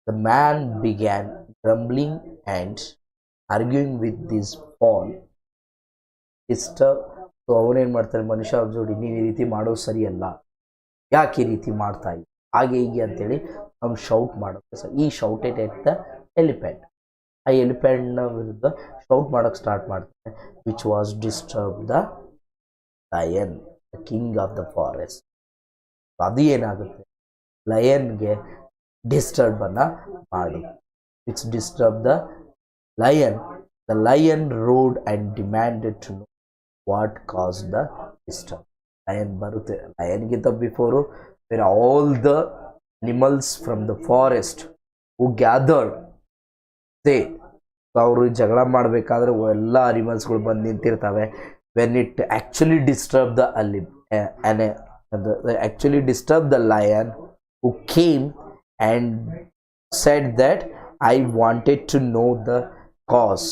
The man began grumbling and arguing with this fall disturb. So ಅವನೇನು ಮಾಡ್ತಾನೆ, ಮನುಷ್ಯ ಅವ್ರ ಜೋಡಿ ನೀನು ಈ ರೀತಿ ಮಾಡೋದು ಸರಿಯಲ್ಲ, ಯಾಕೆ ಈ ರೀತಿ ಮಾಡ್ತಾ ಇದ್ದ, ಹಾಗೆ ಹೀಗೆ ಅಂತೇಳಿ ಅವ್ನು ಶೌಟ್ ಮಾಡೋಕ್ಕೆ. ಸೊ ಈ ಶೌಟೆಡ್ ಎಟ್ ದ ಎಲಿಫೆಂಟ್. ಆ ಎಲಿಫೆಂಟ್ನ ವಿರುದ್ಧ ಶೌಟ್ ಮಾಡೋಕ್ಕೆ ಸ್ಟಾರ್ಟ್ ಮಾಡ್ತಾನೆ, which was disturb the lion, the king of the forest. ಅದು ಏನಾಗುತ್ತೆ, ಲಯನ್ಗೆ ಡಿಸ್ಟರ್ಬನ್ನು ಮಾಡು. Which disturb the lion. The lion roared and demanded to know what caused the disturb. Lion ಬರುತ್ತೆ. ಲಯನ್ಗಿಂತ before were all the animals from the forest who gathered there. ಅವರು ಜಗಳ ಮಾಡಬೇಕಾದ್ರೆ ಎಲ್ಲ ಅನಿಮಲ್ಸ್ಗಳು ಬಂದು ನಿಂತಿರ್ತವೆ. When it actually disturb the actually disturbed the lion, who came and said that I wanted to know the cause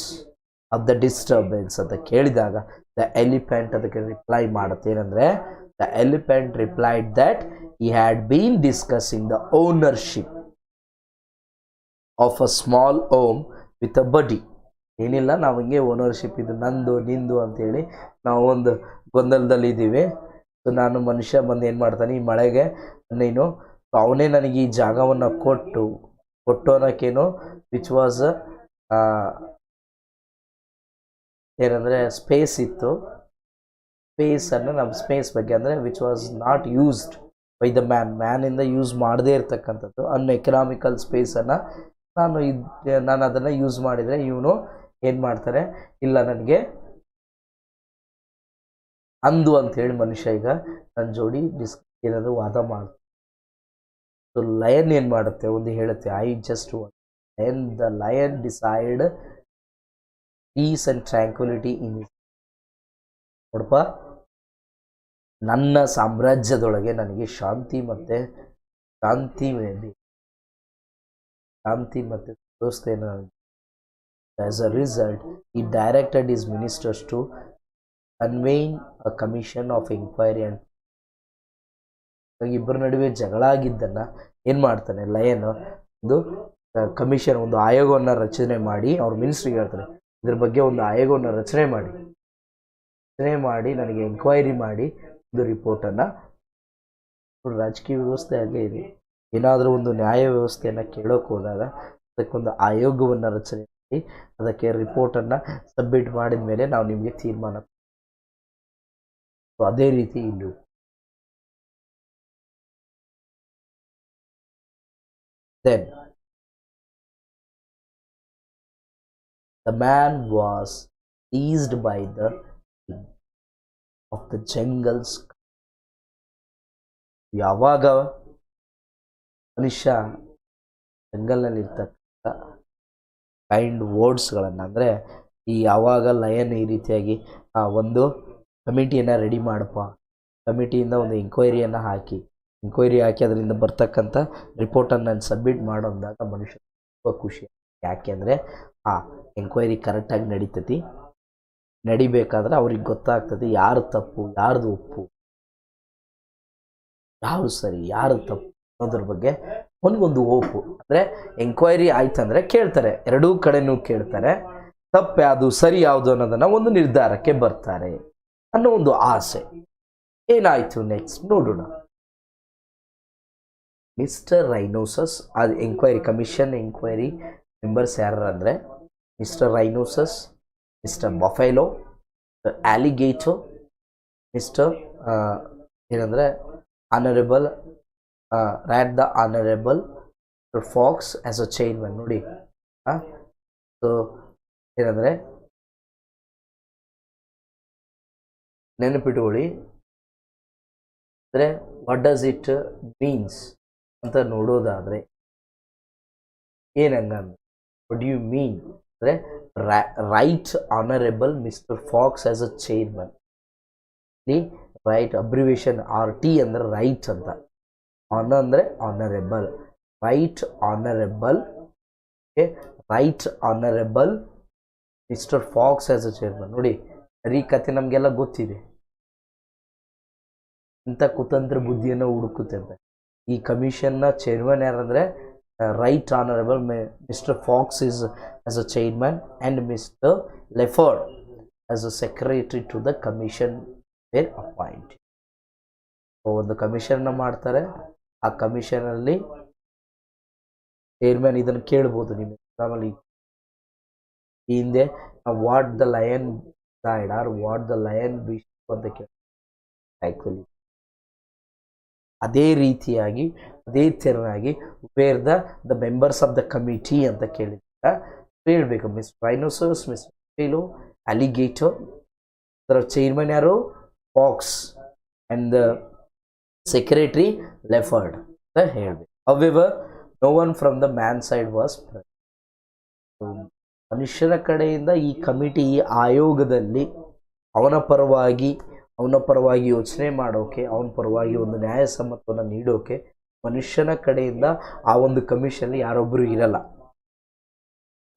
of the disturbance ಅಂತ ಕೇಳಿದಾಗ the elephant ಅದಕ್ಕೆ ರಿಪ್ಲೈ ಮಾಡುತ್ತೆ. ಏನಂದರೆ the elephant replied that he had been discussing the ownership of a small home with a buddy. ಏನಿಲ್ಲ, ನಾವು ಹಿಂಗೆ ownership ಇದು ನಂದು ನಿಂದು ಅಂತೇಳಿ ನಾವು ಒಂದು ಗೊಂದಲದಲ್ಲಿ ಇದ್ದೀವಿ. ಸೊ ನಾನು ಮನುಷ್ಯ ಬಂದು ಏನು ಮಾಡ್ತಾನೆ, ಈ ಮಳೆಗೆ ನೀನು ಅವನೇ ನನಗೆ ಈ ಜಾಗವನ್ನು ಕೊಟ್ಟು ಅನ್ನೋಕ್ಕೇನು ವಿಚ್ ವಾಸ್ ಏನಂದರೆ ಸ್ಪೇಸ್ ಇತ್ತು. ಸ್ಪೇಸನ್ನು ನಮ್ಮ ಸ್ಪೇಸ್ ಬಗ್ಗೆ ಅಂದರೆ which was not used by the ಮ್ಯಾನಿಂದ ಯೂಸ್ ಮಾಡದೇ ಇರ್ತಕ್ಕಂಥದ್ದು ಅನ್ಎಕನಾಮಿಕಲ್ ಸ್ಪೇಸನ್ನು ನಾನು ಅದನ್ನು ಯೂಸ್ ಮಾಡಿದರೆ ಇವನು ಏನು ಮಾಡ್ತಾರೆ, ಇಲ್ಲ ನನಗೆ ಅಂದು ಅಂಥೇಳಿ ಮನುಷ್ಯ ಈಗ ನನ್ನ ಜೋಡಿ ಏನಾದರೂ ವಾದ ಮಾಡ್ತಾರೆ. ಸೊ ಲಯನ್ ಏನು ಮಾಡುತ್ತೆ, ಒಂದು ಹೇಳುತ್ತೆ, I just the lion decide peace and tranquillity in ನೋಡಪ್ಪ, ನನ್ನ ಸಾಮ್ರಾಜ್ಯದೊಳಗೆ ನನಗೆ ಶಾಂತಿ ಮತ್ತು ವ್ಯವಸ್ಥೆಯನ್ನು. As a result he directed his ministers to convene a commission of inquiry and ಇಬ್ಬರ ನಡುವೆ ಜಗಳ ಆಗಿದ್ದನ್ನು ಏನು ಮಾಡ್ತಾನೆ ಲಯನ್, ಒಂದು ಕಮಿಷನ್, ಒಂದು ಆಯೋಗವನ್ನು ರಚನೆ ಮಾಡಿ ಅವ್ರ ಮಿನಿಸ್ಟ್ರಿಗೆ ಹೇಳ್ತಾರೆ, ಇದ್ರ ಬಗ್ಗೆ ಒಂದು ಆಯೋಗವನ್ನು ರಚನೆ ಮಾಡಿ ನನಗೆ ಎಂಕ್ವೈರಿ ಮಾಡಿ ಒಂದು ರಿಪೋರ್ಟನ್ನು. ರಾಜಕೀಯ ವ್ಯವಸ್ಥೆ ಹಾಗೆ ಇದೆ. ಏನಾದರೂ ಒಂದು ನ್ಯಾಯ ವ್ಯವಸ್ಥೆಯನ್ನು ಕೇಳೋಕೆ ಹೋದಾಗ ಅದಕ್ಕೊಂದು ಆಯೋಗವನ್ನು ರಚನೆ ಮಾಡಿ ಅದಕ್ಕೆ ರಿಪೋರ್ಟನ್ನು ಸಬ್ಮಿಟ್ ಮಾಡಿದ ಮೇಲೆ ನಾವು ನಿಮಗೆ ತೀರ್ಮಾನ. ಅದೇ ರೀತಿ ಇಲ್ಲೂ then the man was seized by the king of the jungles. ಯಾವಾಗ ಮನುಷ್ಯ ಜಂಗಲ್ನಲ್ಲಿ ಇರ್ತಕ್ಕಂಥ ಕೈಂಡ್ ವರ್ಡ್ಸ್ಗಳನ್ನು, ಅಂದರೆ ಈ ಯಾವಾಗ ಲಯನ್ ಈ ರೀತಿಯಾಗಿ ಒಂದು ಕಮಿಟಿಯನ್ನು ರೆಡಿ ಮಾಡಪ್ಪ, ಕಮಿಟಿಯಿಂದ ಒಂದು ಎಂಕ್ವೈರಿಯನ್ನು ಹಾಕಿ ಅದರಿಂದ ಬರ್ತಕ್ಕಂಥ ರಿಪೋರ್ಟನ್ನು ನಾನು ಸಬ್ಮಿಟ್ ಮಾಡೋದಾಗ ಮನುಷ್ಯ ತುಂಬ ಖುಷಿ. ಯಾಕೆಂದರೆ ಆ ಎಂಕ್ವೈರಿ ಕರೆಕ್ಟಾಗಿ ನಡಿಬೇಕಾದ್ರೆ ಅವ್ರಿಗೆ ಗೊತ್ತಾಗ್ತದೆ ಯಾರು ತಪ್ಪು ಯಾರ್ದು ಒಪ್ಪು, ಯಾರು ಸರಿ ಯಾರು ತಪ್ಪು ಅನ್ನೋದ್ರ ಬಗ್ಗೆ ಒಂದು ಓಪು. ಅಂದರೆ ಎಂಕ್ವೈರಿ ಆಯ್ತಂದರೆ ಕೇಳ್ತಾರೆ, ಎರಡೂ ಕಡೆನೂ ಕೇಳ್ತಾರೆ, ತಪ್ಪು ಯಾವುದು ಸರಿ ಯಾವುದು ಅನ್ನೋದನ್ನು ಒಂದು ನಿರ್ಧಾರಕ್ಕೆ ಬರ್ತಾರೆ ಅನ್ನೋ ಒಂದು ಆಸೆ. ಏನಾಯಿತು ನೆಕ್ಸ್ಟ್ ನೋಡೋಣ. ಮಿಸ್ಟರ್ ರೈನೋಸಸ್, ಅದು ಕಮಿಷನ್ ಎಂಕ್ವೈರಿ ಮೆಂಬರ್ಸ್ ಯಾರು ಅಂದರೆ mister rhinoceros, mister buffalo, mister alligator, mister ಏನಂದರೆ honourable rat the honourable fox as a chairman. ನೋಡಿ, ಸೊ ಏನಂದರೆ ನೆನಪಿಟ್ಕೊಳ್ಳಿ, ಅಂದರೆ ವಾಟ್ ಡಸ್ ಇಟ್ ಮೀನ್ಸ್ ಅಂತ ನೋಡೋದಾದರೆ ಏನಂಗಂದ್ರೆ ವಾಟ್ ಯು ಮೀನ್ ಅಂದರೆ right honourable mister fox as ಅ chairman. ಇಲ್ಲಿ ರೈಟ್ ಅಬ್ರಿವೇಷನ್ RT ಅಂದರೆ right ಅಂತ, ಅಂದರೆ honourable, right honourable mister fox as ಅ ಚೇರ್ಮನ್. ನೋಡಿ, ಈ ಕತೆ ನಮಗೆಲ್ಲ ಗೊತ್ತಿದೆ, ಇಂಥ ಕುತಂತ್ರ ಬುದ್ಧಿಯನ್ನು ಹುಡುಕುತ್ತೆ ಅಂತ. ಈ ಕಮಿಷನ್ನ chairman ಯಾರಂದರೆ Right Honorable Mr. Fox is as a chairman and Mr. Lefford as a secretary to the commission were appointed. ಒಂದು ಕಮಿಷನ್ ಮಾಡ್ತಾರೆ. ಆ ಕಮಿಷನ್ ಅಲ್ಲಿ ಚೇರ್ಮನ್ ಇದನ್ನು ಕೇಳಬಹುದು ನಿಮ್ಮ ಎಕ್ಸಾಮಲ್ಲಿ ಹಿಂದೆ what the lion said or what the lion wish ಅಂತ ಕೇಳಿ ಆಕ್ಚುಲಿ ಅದೇ ರೀತಿಯಾಗಿ ಅದೇ ತೆರನಾಗಿ were the members of the committee ಅಂತ ಕೇಳಿದಾಗ ಹೇಳ್ಬೇಕು ಮಿಸ್ ರೈನೋಸರ್ಸ್, ಮಿಸ್ ಫೇಲೋ, ಅಲಿಗೇಟರ್. ಅದರ ಚೇರ್ಮನ್ ಯಾರು? Fox and the secretary leopard ಅಂತ ಹೇಳ್ಬೇಕು. However no one from the man side was present. ಮನುಷ್ಯನ ಕಡೆಯಿಂದ ಈ ಕಮಿಟಿ, ಈ ಆಯೋಗದಲ್ಲಿ ಅವನ ಪರವಾಗಿ ಯೋಚನೆ ಮಾಡೋಕೆ, ಅವನ ಪರವಾಗಿ ಒಂದು ನ್ಯಾಯಸಮ್ಮತವನ್ನು ನೀಡೋಕೆ ಮನುಷ್ಯನ ಕಡೆಯಿಂದ ಆ ಒಂದು ಕಮಿಷನ್ ಯಾರೊಬ್ಬರು ಇರಲ್ಲ.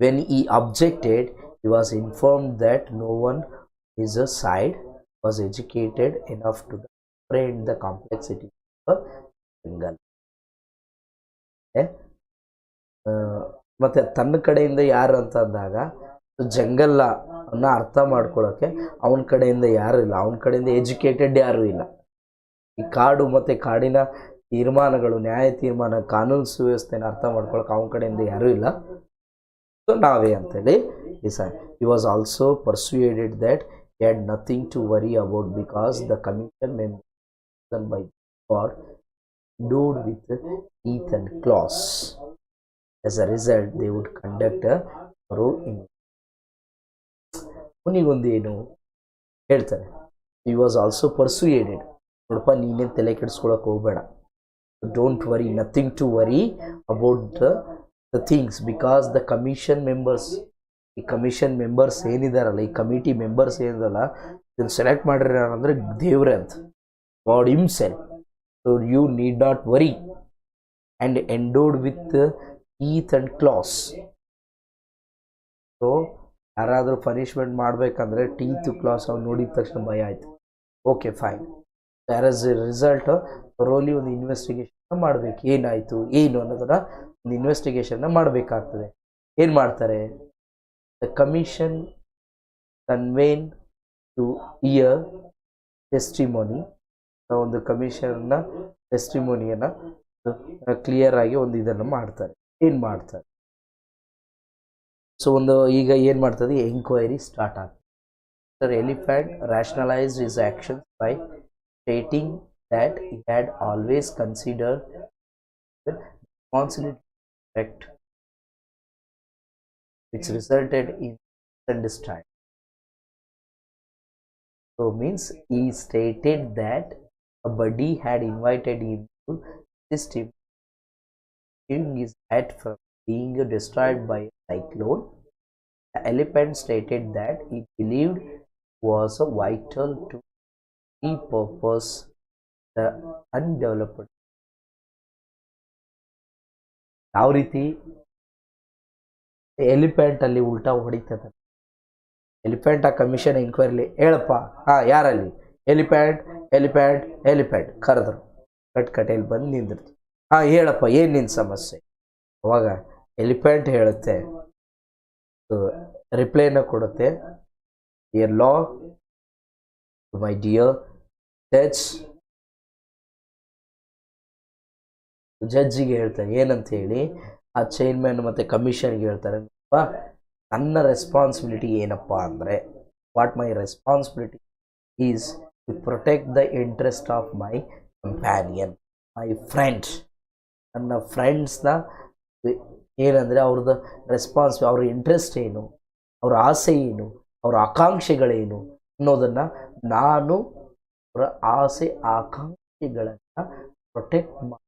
When he objected he was informed that no one his side was educated enough to comprehend the complexity of jungle. ಮತ್ತೆ ತನ್ನ ಕಡೆಯಿಂದ ಯಾರು ಅಂತ ಅಂದಾಗ ಜಂಗಲ್ ಅನ್ನ ಅರ್ಥ ಮಾಡ್ಕೊಳ್ಳೋಕೆ ಅವನ ಕಡೆಯಿಂದ ಯಾರು ಇಲ್ಲ, ಅವನ ಕಡೆಯಿಂದ ಎಜುಕೇಟೆಡ್ ಯಾರು ಇಲ್ಲ. ಈ ಕಾಡು ಮತ್ತು ಕಾಡಿನ ತೀರ್ಮಾನಗಳು, ನ್ಯಾಯ ತೀರ್ಮಾನ, ಕಾನೂನು ಸುವ್ಯವಸ್ಥೆನ ಅರ್ಥ ಮಾಡ್ಕೊಳಕ್ಕೆ ಅವನ ಕಡೆಯಿಂದ ಯಾರೂ ಇಲ್ಲ. ಸೊ ನಾವೇ ಅಂತೇಳಿ decide. He was also persuaded that he had nothing to worry about because the commission members by God endowed with teeth and claws. As a result, they would conduct a thorough inquiry. ಅವನಿಗೊಂದೇನು ಹೇಳ್ತಾರೆ, he was also persuaded. ನೋಡಪ್ಪ, ನೀನೇನು ತಲೆ ಕೆಡಿಸ್ಕೊಳಕ್ಕೆ ಹೋಗಬೇಡ. Don't worry, nothing to worry about the things because the commission members, ಈ commission members ಏನಿದಾರಲ್ಲ, ಈ committee members ಏನಿದಲ್ಲ, ಇದನ್ನು select ಮಾಡಿರ ಅಂದರೆ ದೇವ್ರೆ ಅಂತ, God himself. So you need not worry and endowed with teeth and claws. So ಯಾರಾದರೂ punishment ಮಾಡಬೇಕಂದ್ರೆ teeth claws ಅವ್ನು ನೋಡಿದ ತಕ್ಷಣ ಭಯ ಆಯಿತು. Okay fine. ಆ್ಯಸ್ ಎ ರಿಸಲ್ಟ್ ರೋಲಿ ಒಂದು ಇನ್ವೆಸ್ಟಿಗೇಷನ್ ಮಾಡಬೇಕು, ಏನಾಯಿತು ಏನು ಅನ್ನೋದನ್ನ ಒಂದು ಇನ್ವೆಸ್ಟಿಗೇಷನ್ನ ಮಾಡಬೇಕಾಗ್ತದೆ. ಏನು ಮಾಡ್ತಾರೆ? The commission convened to hear testimony. ಒಂದು ಕಮಿಷನ್ನ ಟೆಸ್ಟಿಮೋನಿಯನ್ನು ಕ್ಲಿಯರ್ ಆಗಿ ಒಂದು ಇದನ್ನು ಮಾಡ್ತಾರೆ. ಏನು ಮಾಡ್ತಾರೆ? ಸೊ ಒಂದು ಈಗ ಏನು ಮಾಡ್ತದೆ, ಎಂಕ್ವೈರಿ ಸ್ಟಾರ್ಟ್ ಆಗ್ತದೆ. Sir elephant rationalized his actions by stating that he had always considered the responsibility correct, which resulted in misunderstanding. So means he stated that a buddy had invited him to assist him in his hat from being destroyed by a cyclone. The elephant stated that he believed was vital to repurpose the undeveloped. ಯಾವ ರೀತಿ elephant ಅಲ್ಲಿ ಉಲ್ಟಾ ಹೊಡಿತದೆ. Elephant ಆ commission ಎಂಕ್ವೈರಿಲಿ ಹೇಳಪ್ಪ, ಯಾರಲ್ಲಿ elephant elephant elephant ಕರೆದ್ರು, ಕಟೇಲಿ ಬಂದು ನಿಂದಿರ್ತು. ಹೇಳಪ್ಪ, ಏನು ನಿನ್ನ ಸಮಸ್ಯೆ? ಅವಾಗ ಎಲಿಫೆಂಟ್ ಹೇಳುತ್ತೆ, ರಿಪ್ಲೈನ ಕೊಡುತ್ತೆ, dear law, my dear judge. ಜಡ್ಜಿಗೆ ಹೇಳ್ತಾರೆ ಏನಂತ ಹೇಳಿ, ಆ ಚೈರ್ಮನ್ ಮತ್ತು ಕಮಿಷನ್ಗೆ ಹೇಳ್ತಾರೆ, ನನ್ನ ರೆಸ್ಪಾನ್ಸಿಬಿಲಿಟಿ ಏನಪ್ಪ ಅಂದರೆ, what my responsibility is to protect the interest of my companion, my friend. ನನ್ನ ಫ್ರೆಂಡ್ಸ್ನ ಏನಂದರೆ ಅವ್ರದ್ದು ಅವ್ರ ಇಂಟ್ರೆಸ್ಟ್ ಏನು, ಅವ್ರ ಆಸೆ ಏನು, ಅವ್ರ ಆಕಾಂಕ್ಷೆಗಳೇನು ಅನ್ನೋದನ್ನು ನಾನು ಅವರ ಆಸೆ ಆಕಾಂಕ್ಷೆಗಳನ್ನು ಪ್ರೊಟೆಕ್ಟ್ ಮಾಡಿ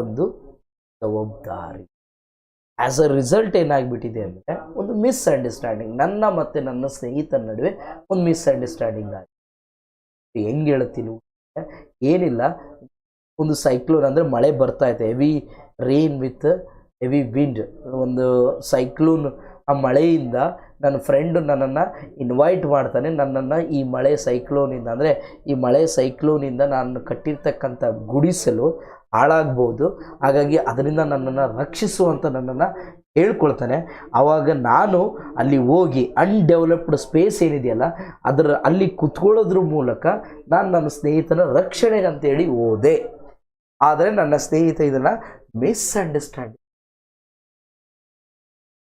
ಒಂದು ಜವಾಬ್ದಾರಿ. ಆ್ಯಸ್ ಅ ರಿಸಲ್ಟ್ ಏನಾಗ್ಬಿಟ್ಟಿದೆ ಅಂದರೆ ಒಂದು ಮಿಸ್ಅಂಡರ್ಸ್ಟ್ಯಾಂಡಿಂಗ್, ನನ್ನ ಮತ್ತು ನನ್ನ ಸ್ನೇಹಿತರ ನಡುವೆ ಒಂದು ಮಿಸ್ಅಂಡರ್ಸ್ಟ್ಯಾಂಡಿಂಗ್ ಆಗಿದೆ. ಹೆಂಗೆ ಹೇಳ್ತೀನಿ, ಏನಿಲ್ಲ, ಒಂದು ಸೈಕ್ಲೋನ್ ಅಂದರೆ ಮಳೆ ಬರ್ತಾ ಇದೆ, heavy rain with heavy wind, ಒಂದು ಸೈಕ್ಲೋನ್, ಆ ಮಳೆಯಿಂದ ನನ್ನ ಫ್ರೆಂಡು ನನ್ನನ್ನು ಇನ್ವೈಟ್ ಮಾಡ್ತಾನೆ, ನನ್ನನ್ನು ಈ ಮಳೆ ಸೈಕ್ಲೋನಿಂದ ಅಂದರೆ ಈ ಮಳೆ ಸೈಕ್ಲೋನಿಂದ ನಾನು ಕಟ್ಟಿರ್ತಕ್ಕಂಥ ಗುಡಿಸಲು ಹಾಳಾಗ್ಬೋದು, ಹಾಗಾಗಿ ಅದರಿಂದ ನನ್ನನ್ನು ರಕ್ಷಿಸುವಂತ ನನ್ನನ್ನು ಹೇಳ್ಕೊಳ್ತಾನೆ. ಆವಾಗ ನಾನು ಅಲ್ಲಿ ಹೋಗಿ ಅನ್ಡೆವಲಪ್ಡ್ ಸ್ಪೇಸ್ ಏನಿದೆಯಲ್ಲ ಅಲ್ಲಿ ಕುತ್ಕೊಳ್ಳೋದ್ರ ಮೂಲಕ ನಾನು ನನ್ನ ಸ್ನೇಹಿತನ ರಕ್ಷಣೆಗೆ ಅಂತೇಳಿ ಹೋದೆ. ಆದರೆ ನನ್ನ ಸ್ನೇಹಿತ ಇದನ್ನು ಮಿಸ್ಅಂಡರ್ಸ್ಟ್ಯಾಂಡಿಂಗ್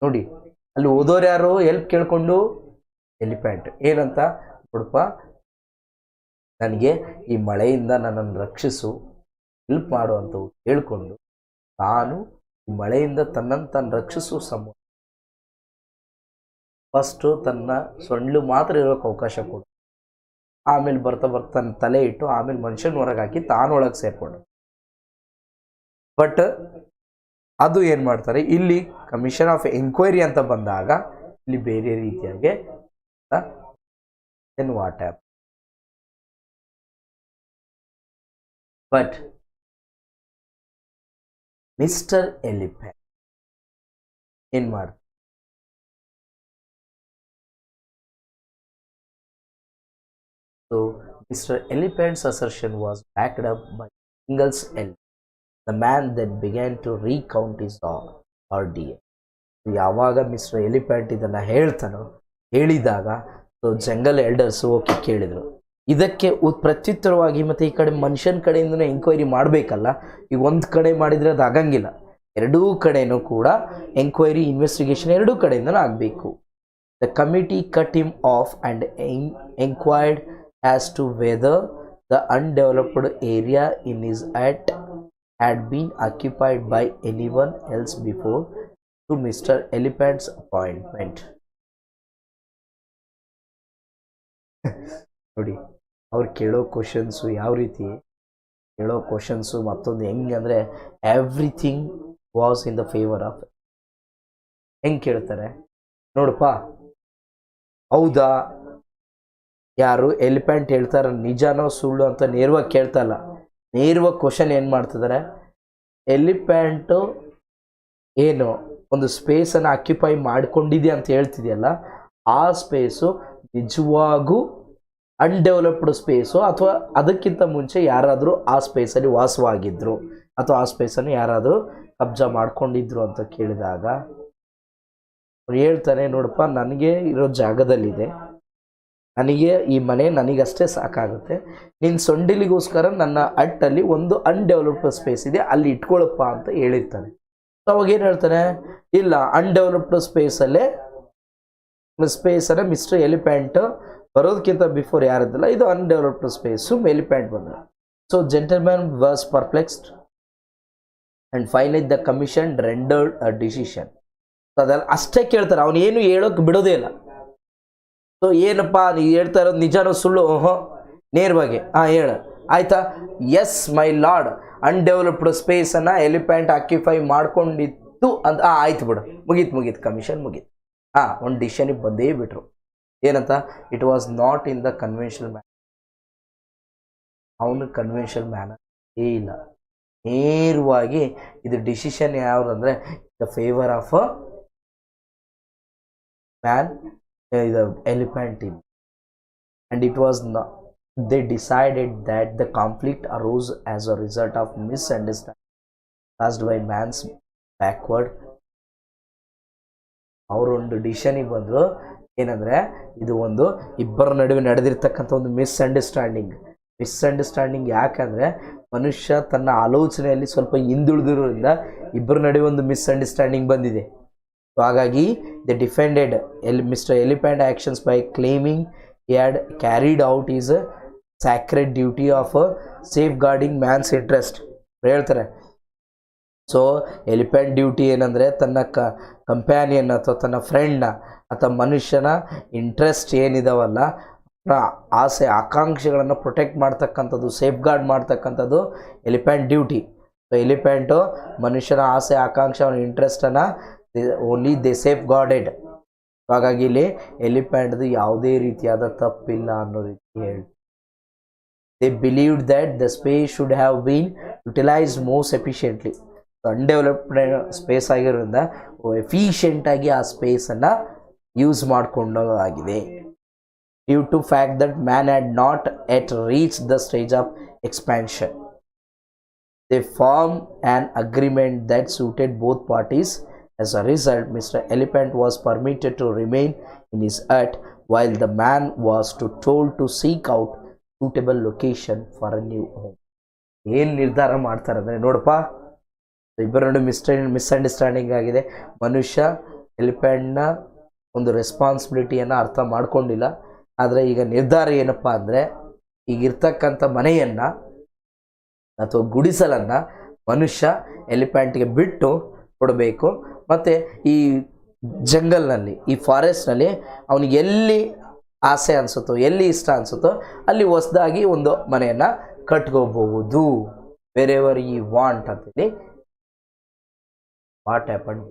ನೋಡಿ. ಅಲ್ಲಿ ಓದೋರು ಯಾರು ಹೆಲ್ಪ್ ಕೇಳ್ಕೊಂಡು ಎಲಿಫೆಂಟ್ ಏನಂತ, ನೋಡಪ್ಪ ನನಗೆ ಈ ಮಳೆಯಿಂದ ನನ್ನನ್ನು ರಕ್ಷಿಸು, ಹೆಲ್ಪ್ ಮಾಡು ಅಂತ ಹೇಳ್ಕೊಂಡು ತಾನು ಈ ಮಳೆಯಿಂದ ತನ್ನನ್ನು ತಾನು ರಕ್ಷಿಸುವ ಸಂಬಂಧ ಫಸ್ಟು ತನ್ನ ಸೊಂಡ್ಲು ಮಾತ್ರ ಇರೋಕ್ಕೆ ಅವಕಾಶ ಕೊಡು, ಆಮೇಲೆ ಬರ್ತಾ ಬರ್ತಾ ತನ್ನ ತಲೆ ಇಟ್ಟು ಆಮೇಲೆ ಮನುಷ್ಯನ ಹೊರಗೆ ಹಾಕಿ ತಾನೊಳಗೆ ಸೇರ್ಕೊಂಡು. ಬಟ್ ಅದು ಏನು ಮಾಡ್ತಾರೆ, ಇಲ್ಲಿ ಕಮಿಷನ್ ಆಫ್ ಎಂಕ್ವೈರಿ ಅಂತ ಬಂದಾಗ ಇಲ್ಲಿ ಬೇರೆ ರೀತಿಯಾಗಿ then what happen. But mister elephant ಏನು ಮಾಡ್ತಾರೆ, so Mr. Elephant's assertion was backed up by Ingalls L. The man then began to recount his ordeal. ಯಾವಾಗ ಮಿಸ್ಟರ್ ಎಲಿಫೆಂಟ್ ಇದನ್ನು ಹೇಳಿದಾಗ ಜಂಗಲ್ ಎಲ್ಡರ್ಸ್ ಓಕೆ ಕೇಳಿದರು. ಇದಕ್ಕೆ ಪ್ರತ್ಯುತ್ತರವಾಗಿ ಮತ್ತು ಈ ಕಡೆ ಮನುಷ್ಯನ ಕಡೆಯಿಂದನೇ ಎಂಕ್ವೈರಿ ಮಾಡಬೇಕಲ್ಲ, ಈಗ ಒಂದು ಕಡೆ ಮಾಡಿದರೆ ಅದು ಆಗಂಗಿಲ್ಲ, ಎರಡೂ ಕಡೆನೂ ಕೂಡ ಎಂಕ್ವೈರಿ ಇನ್ವೆಸ್ಟಿಗೇಷನ್ ಎರಡೂ ಕಡೆಯಿಂದನೂ ಆಗಬೇಕು. The committee cut him off and enquired as to whether the undeveloped area in his hut had been occupied by anyone else before to Mr. Elephant's appointment. ನೋಡಿ ಅವ್ರು ಕೇಳೋ ಕ್ವಶನ್ಸು ಯಾವ ರೀತಿ ಕೇಳೋ ಕ್ವಶನ್ಸು ಮತ್ತೊಂದು ಹೆಂಗೆ ಅಂದರೆ everything was in the favour of. ಹೆಂಗೆ ಕೇಳ್ತಾರೆ ನೋಡಪ್ಪ, ಹೌದಾ ಯಾರು ಎಲಿಫೆಂಟ್ ಹೇಳ್ತಾರೆ ನಿಜಾನೋ ಸುಳ್ಳು ಅಂತ ನೇರವಾಗಿ ಕೇಳ್ತಲ್ಲ, ನೇರವಾಗಿ ಕ್ವಶನ್ ಏನು ಮಾಡ್ತಿದ್ದಾರೆ, ಎಲಿಫೆಂಟು ಏನು ಒಂದು ಸ್ಪೇಸನ್ನು ಆಕ್ಯುಪೈ ಮಾಡ್ಕೊಂಡಿದೆ ಅಂತ ಹೇಳ್ತಿದೆಯಲ್ಲ, ಆ ಸ್ಪೇಸು ನಿಜವಾಗೂ ಅನ್ಡೆವಲಪ್ಡ್ ಸ್ಪೇಸು ಅಥವಾ ಅದಕ್ಕಿಂತ ಮುಂಚೆ ಯಾರಾದರೂ ಆ ಸ್ಪೇಸಲ್ಲಿ ವಾಸವಾಗಿದ್ದರು ಅಥವಾ ಆ ಸ್ಪೇಸನ್ನು ಯಾರಾದರೂ ಕಬ್ಜಾ ಮಾಡ್ಕೊಂಡಿದ್ರು ಅಂತ ಕೇಳಿದಾಗ ಹೇಳ್ತಾನೆ, ನೋಡಪ್ಪ ನನಗೆ ಇರೋ ಜಾಗದಲ್ಲಿದೆ, ನನಗೆ ಈ ಮನೆ ನನಗಷ್ಟೇ ಸಾಕಾಗುತ್ತೆ, ನಿನ್ನ ಸೊಂಡಿಲಿಗೋಸ್ಕರ ನನ್ನ ಹಟ್ಟಲ್ಲಿ ಒಂದು ಅನ್ಡೆವಲಪ್ಡ್ ಸ್ಪೇಸ್ ಇದೆ, ಅಲ್ಲಿ ಇಟ್ಕೊಳ್ಳಪ್ಪ ಅಂತ ಹೇಳಿರ್ತಾನೆ. ಸೊ ಅವಾಗ ಏನು ಹೇಳ್ತಾನೆ, ಇಲ್ಲ ಅನ್ಡೆವಲಪ್ಡ್ ಸ್ಪೇಸಲ್ಲೇ ಮಿಸ್ಟರ್ ಎಲಿಫೆಂಟ್ ಬರೋದಕ್ಕಿಂತ ಬಿಫೋರ್ ಯಾರಿದ್ದಲ್ಲ, ಇದು ಅನ್ಡೆವಲಪ್ಡ್ ಸ್ಪೇಸು, ಎಲಿಫೆಂಟ್ ಬಂದ. So gentleman was perplexed and finally the commission rendered a decision. So ಅದೆಲ್ಲ ಅಷ್ಟೇ ಕೇಳ್ತಾರೆ, ಅವನು ಏನು ಹೇಳೋಕೆ ಬಿಡೋದೇ ಇಲ್ಲ. ಸೊ ಏನಪ್ಪ ನೀ ಹೇಳ್ತಾ ಇರೋದು ನಿಜಾನೋ ಸುಳ್ಳು, ನೇರವಾಗಿ ಹೇಳು ಆಯ್ತಾ, ಎಸ್ ಮೈ ಲಾರ್ಡ್ ಅನ್ಡೆವಲಪ್ಡ್ ಸ್ಪೇಸನ್ನು ಎಲಿಫೆಂಟ್ ಆಕ್ಯುಪೈ ಮಾಡ್ಕೊಂಡಿತ್ತು ಅಂತ ಆಯ್ತು ಬಿಡು, ಮುಗೀತು ಕಮಿಷನ್ ಮುಗೀತು. ಒಂದು ಡಿಸಿಷನಿಗೆ ಬಂದೇ ಬಿಟ್ರು. ಏನಂತ, it was not in the conventional manner. ಅವನು ಕನ್ವೆನ್ಷನಲ್ ಮ್ಯಾನರ್ ಇಲ್ಲ, ನೇರವಾಗಿ ಇದು ಡಿಸಿಷನ್ ಯಾವ್ದು ಅಂದರೆ the favour of man the elephant team, and it was not, they decided that the conflict arose as a result of misunderstanding caused by man's backward. ಅವರೊಂದು ಡಿಸಿಷನಿಗೆ ಬಂದರು, ಏನಂದರೆ ಇದು ಒಂದು ಇಬ್ಬರ ನಡುವೆ ನಡೆದಿರ್ತಕ್ಕಂಥ ಒಂದು ಮಿಸ್ಅಂಡರ್ಸ್ಟ್ಯಾಂಡಿಂಗ್. ಯಾಕಂದರೆ ಮನುಷ್ಯ ತನ್ನ ಆಲೋಚನೆಯಲ್ಲಿ ಸ್ವಲ್ಪ ಹಿಂದುಳಿದಿರೋದ್ರಿಂದ ಇಬ್ಬರ ನಡುವೆ ಒಂದು ಮಿಸ್ಅಂಡರ್ಸ್ಟ್ಯಾಂಡಿಂಗ್ ಬಂದಿದೆ. ಹಾಗಾಗಿ they defended mister elephant actions by claiming he had carried out his sacred duty of safeguarding man's interest ಹೇಳ್ತಾರೆ. ಸೊ ಎಲಿಫೆಂಟ್ ಡ್ಯೂಟಿ ಏನಂದರೆ ತನ್ನ ಕಂಪ್ಯಾನಿಯನ್ ಅಥವಾ ತನ್ನ ಫ್ರೆಂಡ್ನ ಅಥವಾ ಮನುಷ್ಯನ ಇಂಟ್ರೆಸ್ಟ್ ಏನಿದಾವಲ್ಲ, ಆಸೆ ಆಕಾಂಕ್ಷೆಗಳನ್ನು ಪ್ರೊಟೆಕ್ಟ್ ಮಾಡ್ತಕ್ಕಂಥದ್ದು, ಸೇಫ್ ಗಾರ್ಡ್ ಮಾಡ್ತಕ್ಕಂಥದ್ದು ಎಲಿಫೆಂಟ್ ಡ್ಯೂಟಿ. ಸೊ ಎಲಿಫೆಂಟು ಮನುಷ್ಯನ ಆಸೆ ಆಕಾಂಕ್ಷೆ ಅವನ ಇಂಟ್ರೆಸ್ಟನ್ನು ಓನ್ಲಿ ದೇ ಸೇಫ್ ಗಾರ್ಡೆಡ್. ಹಾಗಾಗಿ ಇಲ್ಲಿ ಎಲಿಫೆಂಟ್ದು ಯಾವುದೇ ರೀತಿಯಾದ ತಪ್ಪಿಲ್ಲ ಅನ್ನೋ ರೀತಿ ಹೇಳಿ. They believed that the space should have been utilised most efficiently. Undeveloped space ಆಗಿರೋದ್ರಿಂದ ಎಫಿಷಿಯೆಂಟಾಗಿ ಆ ಸ್ಪೇಸನ್ನು ಯೂಸ್ ಮಾಡಿಕೊಂಡಾಗಿದೆ. Due to fact that man had not yet reach the stage of expansion, they form an agreement that suited both parties. As a result, Mr. Elephant was permitted to remain in his hut while the man was told to seek out suitable location for a new home. ಏನು ನಿರ್ಧಾರ ಮಾಡ್ತಾರೆ ಅಂದರೆ, ನೋಡಪ್ಪ ಇಬ್ಬರ misunderstanding ಆಗಿದೆ. ಮನುಷ್ಯ ಎಲಿಫೆಂಟ್ನ ಒಂದು ರೆಸ್ಪಾನ್ಸಿಬಿಲಿಟಿಯನ್ನು ಅರ್ಥ ಮಾಡ್ಕೊಂಡಿಲ್ಲ. ಆದರೆ ಈಗ ನಿರ್ಧಾರ ಏನಪ್ಪ ಅಂದರೆ, ಈಗಿರ್ತಕ್ಕಂಥ ಮನೆಯನ್ನು ಅಥವಾ ಗುಡಿಸಲನ್ನು ಮನುಷ್ಯ ಎಲಿಫೆಂಟ್ಗೆ ಬಿಟ್ಟು ಕೊಡಬೇಕು. ಮತ್ತು ಈ ಜಂಗಲ್ನಲ್ಲಿ, ಈ ಫಾರೆಸ್ಟ್ನಲ್ಲಿ ಅವನಿಗೆ ಎಲ್ಲಿ ಆಸೆ ಅನಿಸುತ್ತೋ, ಎಲ್ಲಿ ಇಷ್ಟ ಅನಿಸುತ್ತೋ ಅಲ್ಲಿ ಹೊಸದಾಗಿ ಒಂದು ಮನೆಯನ್ನು ಕಟ್ಕೋಬಹುದು. ವೇರ್ ಎವರ್ ಈ ವಾಂಟ್ ಅಂತೇಳಿ. What happen?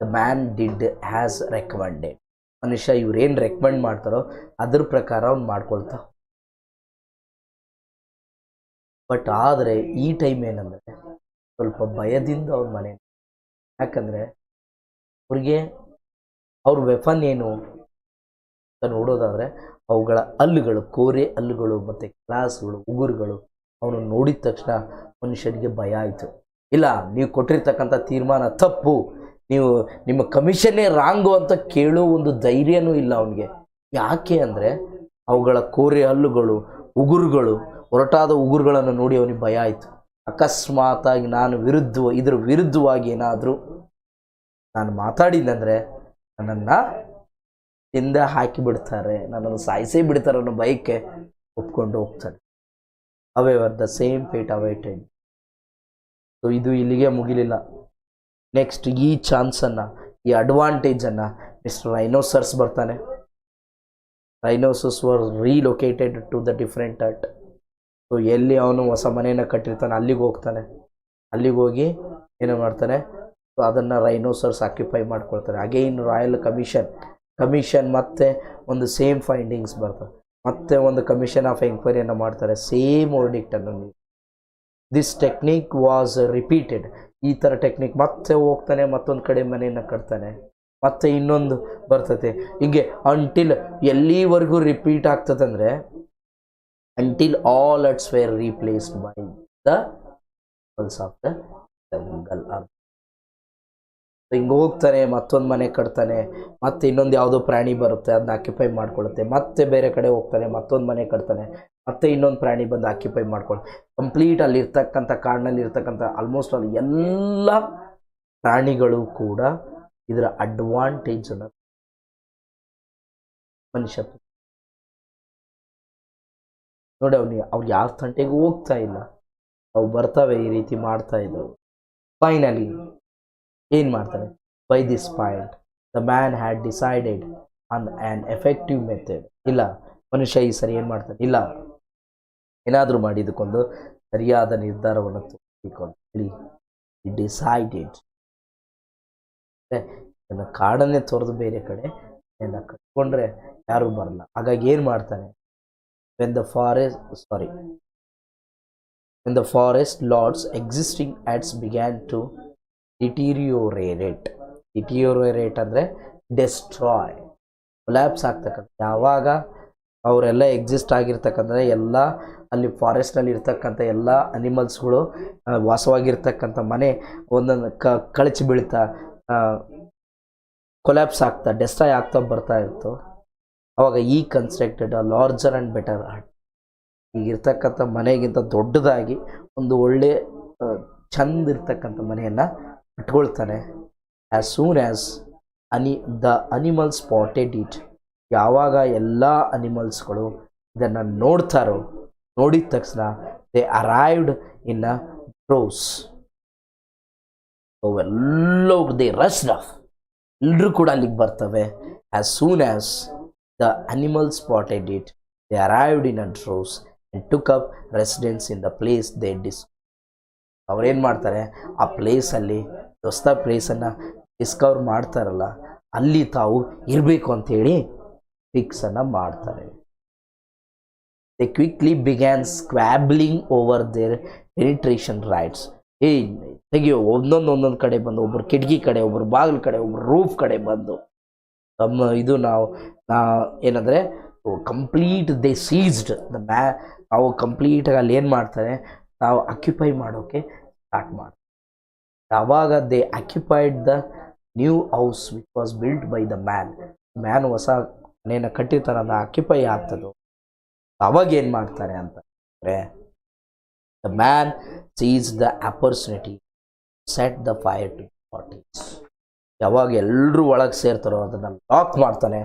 The man did has recommended. ಮನುಷ್ಯ ಇವ್ರೇನು ರೆಕಮೆಂಡ್ ಮಾಡ್ತಾರೋ ಅದ್ರ ಪ್ರಕಾರ ಅವ್ನು ಮಾಡ್ಕೊಳ್ತಾ. ಬಟ್ ಆದರೆ ಈ ಟೈಮ್ ಏನಂದರೆ ಸ್ವಲ್ಪ ಭಯದಿಂದ ಅವ್ರ ಮನೆ, ಯಾಕಂದರೆ ಅವ್ರಿಗೆ ಅವ್ರ ವೆಫನ್ ಏನು ಅಂತ ನೋಡೋದಾದರೆ ಅವುಗಳ ಹಲ್ಲುಗಳು, ಕೋರೆ ಹಲ್ಲುಗಳು ಮತ್ತು ಕ್ಲಾಸ್ಗಳು, ಉಗುರುಗಳು ಅವನು ನೋಡಿದ ತಕ್ಷಣ ಮನುಷ್ಯನಿಗೆ ಭಯ ಆಯಿತು. ಇಲ್ಲ, ನೀವು ಕೊಟ್ಟಿರ್ತಕ್ಕಂಥ ತೀರ್ಮಾನ ತಪ್ಪು, ನೀವು ನಿಮ್ಮ ಕಮಿಷನ್ನೇ ರಾಂಗು ಅಂತ ಕೇಳೋ ಒಂದು ಧೈರ್ಯನೂ ಇಲ್ಲ ಅವನಿಗೆ. ಯಾಕೆ ಅಂದರೆ ಅವುಗಳ ಕೋರೆ ಹಲ್ಲುಗಳು, ಉಗುರುಗಳು, ಹೊರಟಾದ ಉಗುರುಗಳನ್ನು ನೋಡಿ ಅವನಿಗೆ ಭಯ ಆಯಿತು. ಅಕಸ್ಮಾತಾಗಿ ನಾನು ಇದ್ರ ವಿರುದ್ಧವಾಗಿ ಏನಾದರೂ ನಾನು ಮಾತಾಡಿದ್ದಂದರೆ ನನ್ನನ್ನು ಹಿಂದೆ ಹಾಕಿಬಿಡ್ತಾರೆ, ನನ್ನನ್ನು ಸಾಯಿಸೇ ಬಿಡ್ತಾರೆ ಅನ್ನೋ ಭಯಕ್ಕೆ ಒಪ್ಕೊಂಡು ಹೋಗ್ತಾನೆ. However the same fate awaited. So ಇದು ಇಲ್ಲಿಗೆ ಮುಗಿಲಿಲ್ಲ. ನೆಕ್ಸ್ಟ್ ಈ ಚಾನ್ಸನ್ನು, ಈ ಅಡ್ವಾಂಟೇಜನ್ನು ಮಿಸ್ಟರ್ ರೈನೋಸರ್ಸ್ ಬರ್ತಾನೆ. Rhinoceros were relocated to the different hut. So ಎಲ್ಲಿ ಅವನು ಹೊಸ ಮನೆಯನ್ನು ಕಟ್ಟಿರ್ತಾನೆ ಅಲ್ಲಿಗೆ ಹೋಗ್ತಾನೆ. ಅಲ್ಲಿಗೆ ಹೋಗಿ ಏನು ಮಾಡ್ತಾನೆ, ಸೊ ಅದನ್ನು ರೈನೋಸರ್ಸ್ ಆಕ್ಯುಪೈ ಮಾಡ್ಕೊಳ್ತಾರೆ. ಅಗೈನ್ ರಾಯಲ್ ಕಮಿಷನ್ ಮತ್ತೆ ಒಂದು ಸೇಮ್ ಫೈಂಡಿಂಗ್ಸ್ ಬರ್ತವೆ. ಮತ್ತೆ ಒಂದು ಕಮಿಷನ್ ಆಫ್ ಎಂಕ್ವೈರಿಯನ್ನು ಮಾಡ್ತಾರೆ, ಸೇಮ್ ವರ್ಡಿಕ್ಟನ್ನು. This technique was repeated. ಈ ಥರ ಟೆಕ್ನಿಕ್ ಮತ್ತೆ ಹೋಗ್ತಾನೆ, ಮತ್ತೊಂದು ಕಡೆ ಮನೆಯನ್ನು ಕಟ್ತಾನೆ, ಮತ್ತೆ ಇನ್ನೊಂದು ಬರ್ತದೆ. ಹೀಗೆ ಅಂಟಿಲ್ ಎಲ್ಲಿವರೆಗೂ repeat ಆಗ್ತದಂದರೆ until all huts were replaced by the peoples of the jungle. ಹಿಂಗೆ ಹೋಗ್ತಾನೆ, ಮತ್ತೊಂದು ಮನೆ ಕಟ್ತಾನೆ, ಮತ್ತೆ ಇನ್ನೊಂದು ಯಾವುದೋ ಪ್ರಾಣಿ ಬರುತ್ತೆ, ಅದನ್ನ ಆಕ್ಯುಪೈ ಮಾಡ್ಕೊಳ್ಳುತ್ತೆ. ಮತ್ತೆ ಬೇರೆ ಕಡೆ ಹೋಗ್ತಾನೆ, ಮತ್ತೊಂದು ಮನೆ ಕಟ್ತಾನೆ, ಮತ್ತೆ ಇನ್ನೊಂದು ಪ್ರಾಣಿ ಬಂದು ಆಕ್ಯುಪೈ ಮಾಡ್ಕೊಳ್ಳುತ್ತೆ. ಕಂಪ್ಲೀಟ್ ಅಲ್ಲಿರ್ತಕ್ಕಂಥ ಕಾಡಿನಲ್ಲಿ ಇರ್ತಕ್ಕಂಥ ಆಲ್ಮೋಸ್ಟ್ ಅಲ್ಲಿ ಎಲ್ಲ ಪ್ರಾಣಿಗಳು ಕೂಡ ಇದರ ಅಡ್ವಾಂಟೇಜನ್ನು ಮನುಷ್ಯ ನೋಡಿ. ಅವ್ರು ಯಾವ ತಂಟೆಗೂ ಹೋಗ್ತಾ ಇಲ್ಲ, ಅವು ಬರ್ತವೆ, ಈ ರೀತಿ ಮಾಡ್ತಾ ಇದ್ದವು. ಫೈನಲಿ ಏನು ಮಾಡ್ತಾನೆ, by this point the man had decided on an effective method. ಇಲ್ಲ, ಮನುಷ್ಯ ಈ ಸರಿ ಏನು ಮಾಡ್ತಾನೆ, ಇಲ್ಲ ಏನಾದರೂ ಮಾಡಿ ಇದಕ್ಕೊಂದು ಸರಿಯಾದ ನಿರ್ಧಾರವನ್ನು ತೆಗೆದುಕೊಂಡು ಹೇಳಿ ಡಿಸೈಡೆಡ್. ಇದನ್ನು ಕಾಡನ್ನೇ ತೊರೆದು ಬೇರೆ ಕಡೆ ಎಲ್ಲ ಕಟ್ಕೊಂಡ್ರೆ ಯಾರೂ ಬರಲ್ಲ. ಹಾಗಾಗಿ ಏನು ಮಾಡ್ತಾನೆ, when the forest lords existing huts began to deteriorate ಅಂದರೆ ಡೆಸ್ಟ್ರಾಯ್, ಕೊಲ್ಯಾಪ್ಸ್ ಆಗ್ತಕ್ಕಂಥ. ಯಾವಾಗ ಅವರೆಲ್ಲ ಎಕ್ಸಿಸ್ಟ್ ಆಗಿರ್ತಕ್ಕಂಥ ಎಲ್ಲ ಅಲ್ಲಿ ಫಾರೆಸ್ಟ್ನಲ್ಲಿ ಇರ್ತಕ್ಕಂಥ ಎಲ್ಲ ಅನಿಮಲ್ಸ್ಗಳು ವಾಸವಾಗಿರ್ತಕ್ಕಂಥ ಮನೆ ಒಂದೊಂದು ಕಳಚಿ ಬೀಳ್ತಾ, ಕೊಲ್ಯಾಪ್ಸ್ ಆಗ್ತಾ, ಡೆಸ್ಟ್ರಾಯ್ ಆಗ್ತಾ ಬರ್ತಾ ಇತ್ತು. ಆವಾಗ ಈ constructed a larger and better hut. ಈಗಿರ್ತಕ್ಕಂಥ ಮನೆಗಿಂತ ದೊಡ್ಡದಾಗಿ ಒಂದು ಒಳ್ಳೆ ಚಂದ ಇರ್ತಕ್ಕಂಥ ಮನೆಯನ್ನು ಕಟ್ಕೊಳ್ತಾನೆ. As soon as the animals spotted it. ಯಾವಾಗ ಎಲ್ಲ ಅನಿಮಲ್ಸ್ಗಳು ಇದನ್ನು ನೋಡ್ತಾರೋ, ನೋಡಿದ ತಕ್ಷಣ ದೇ ಅರೈವ್ಡ್ ಇನ್ ಅ ಡ್ರೋವ್ಸ್. ಅವೆಲ್ಲವೂ ದೇ ರಶ್ಡ್ ಆಫ್, ಎಲ್ಲರೂ ಕೂಡ ಅಲ್ಲಿಗೆ ಬರ್ತವೆ. As soon as the animals spotted it, they arrived in a droves and took up residence in the place they discovered. ಅವ್ರೇನು ಮಾಡ್ತಾರೆ, ಆ ಪ್ಲೇಸಲ್ಲಿ ಹೊಸ ಪ್ಲೇಸನ್ನು ಡಿಸ್ಕವರ್ ಮಾಡ್ತಾರಲ್ಲ, ಅಲ್ಲಿ ತಾವು ಇರಬೇಕು ಅಂಥೇಳಿ ಫಿಕ್ಸನ್ನು ಮಾಡ್ತಾರೆ. they quickly began squabbling over their penetration rights. ತೆಗಿಯೋ ಒಂದೊಂದು ಕಡೆ ಬಂದು, ಒಬ್ಬರು ಕಿಟಕಿ ಕಡೆ, ಒಬ್ಬರು ಬಾಗಿಲು ಕಡೆ, ಒಬ್ಬರು ರೂಫ್ ಕಡೆ ಬಂದು ನಮ್ಮ ಇದು ನಾವು ಏನಂದರೆ ಕಂಪ್ಲೀಟ್ ದೇ ಸೀಸ್ಡ್ ದ ನಾವು ಕಂಪ್ಲೀಟಾಗಿ ಅಲ್ಲಿ ಏನು ಮಾಡ್ತಾರೆ, ನಾವು ಅಕ್ಯುಪೈ ಮಾಡೋಕ್ಕೆ ಸ್ಟಾರ್ಟ್ ಮಾಡ್ತಾರೆ. ಯಾವಾಗ they occupied the new house which was built by the man ಹೊಸ ಮನೆಯನ್ನು ಕಟ್ಟಿರ್ತಾರೆ, ಅದು ಅಕ್ಯುಪೈ ಆಗ್ತದೋ ಅವಾಗ ಏನು ಮಾಡ್ತಾರೆ ಅಂತಂದರೆ, the man sees the opportunity set the fire to parties. ಯಾವಾಗ ಎಲ್ಲರೂ ಒಳಗೆ ಸೇರ್ತಾರೋ ಅದನ್ನು ಲಾಕ್ ಮಾಡ್ತಾನೆ,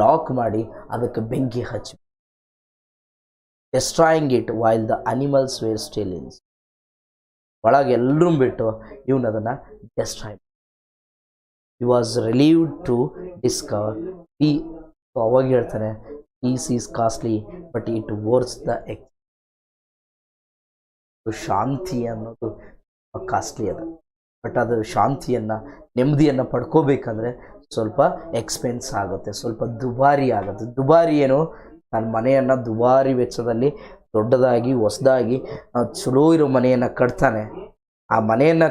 ಲಾಕ್ ಮಾಡಿ ಅದಕ್ಕೆ ಬೆಂಕಿ ಹಚ್ಚಿ destroying it while the animals were still inside. ಒಳಗೆ ಎಲ್ಲರೂ ಬಿಟ್ಟು ಇವನು ಅದನ್ನು destroy. He was relieved to discover peace. ಅವಾಗ ಹೇಳ್ತಾನೆ, peace is costly but it worths the ex. ಶಾಂತಿ ಅನ್ನೋದು ಕಾಸ್ಟ್ಲಿ ಅದ, ಬಟ್ ಅದು ಶಾಂತಿಯನ್ನು ನೆಮ್ಮದಿಯನ್ನು ಪಡ್ಕೋಬೇಕಂದ್ರೆ ಸ್ವಲ್ಪ ಎಕ್ಸ್ಪೆನ್ಸ್ ಆಗುತ್ತೆ, ಸ್ವಲ್ಪ ದುಬಾರಿ ಆಗುತ್ತೆ. ದುಬಾರಿ ಏನು, ನನ್ನ ಮನೆಯನ್ನು ದುಬಾರಿ ವೆಚ್ಚದಲ್ಲಿ ದೊಡ್ಡದಾಗಿ ಹೊಸದಾಗಿ ಚಲೋ ಇರೋ ಮನೆಯನ್ನು ಕಟ್ತಾನೆ. ಆ ಮನೆಯನ್ನು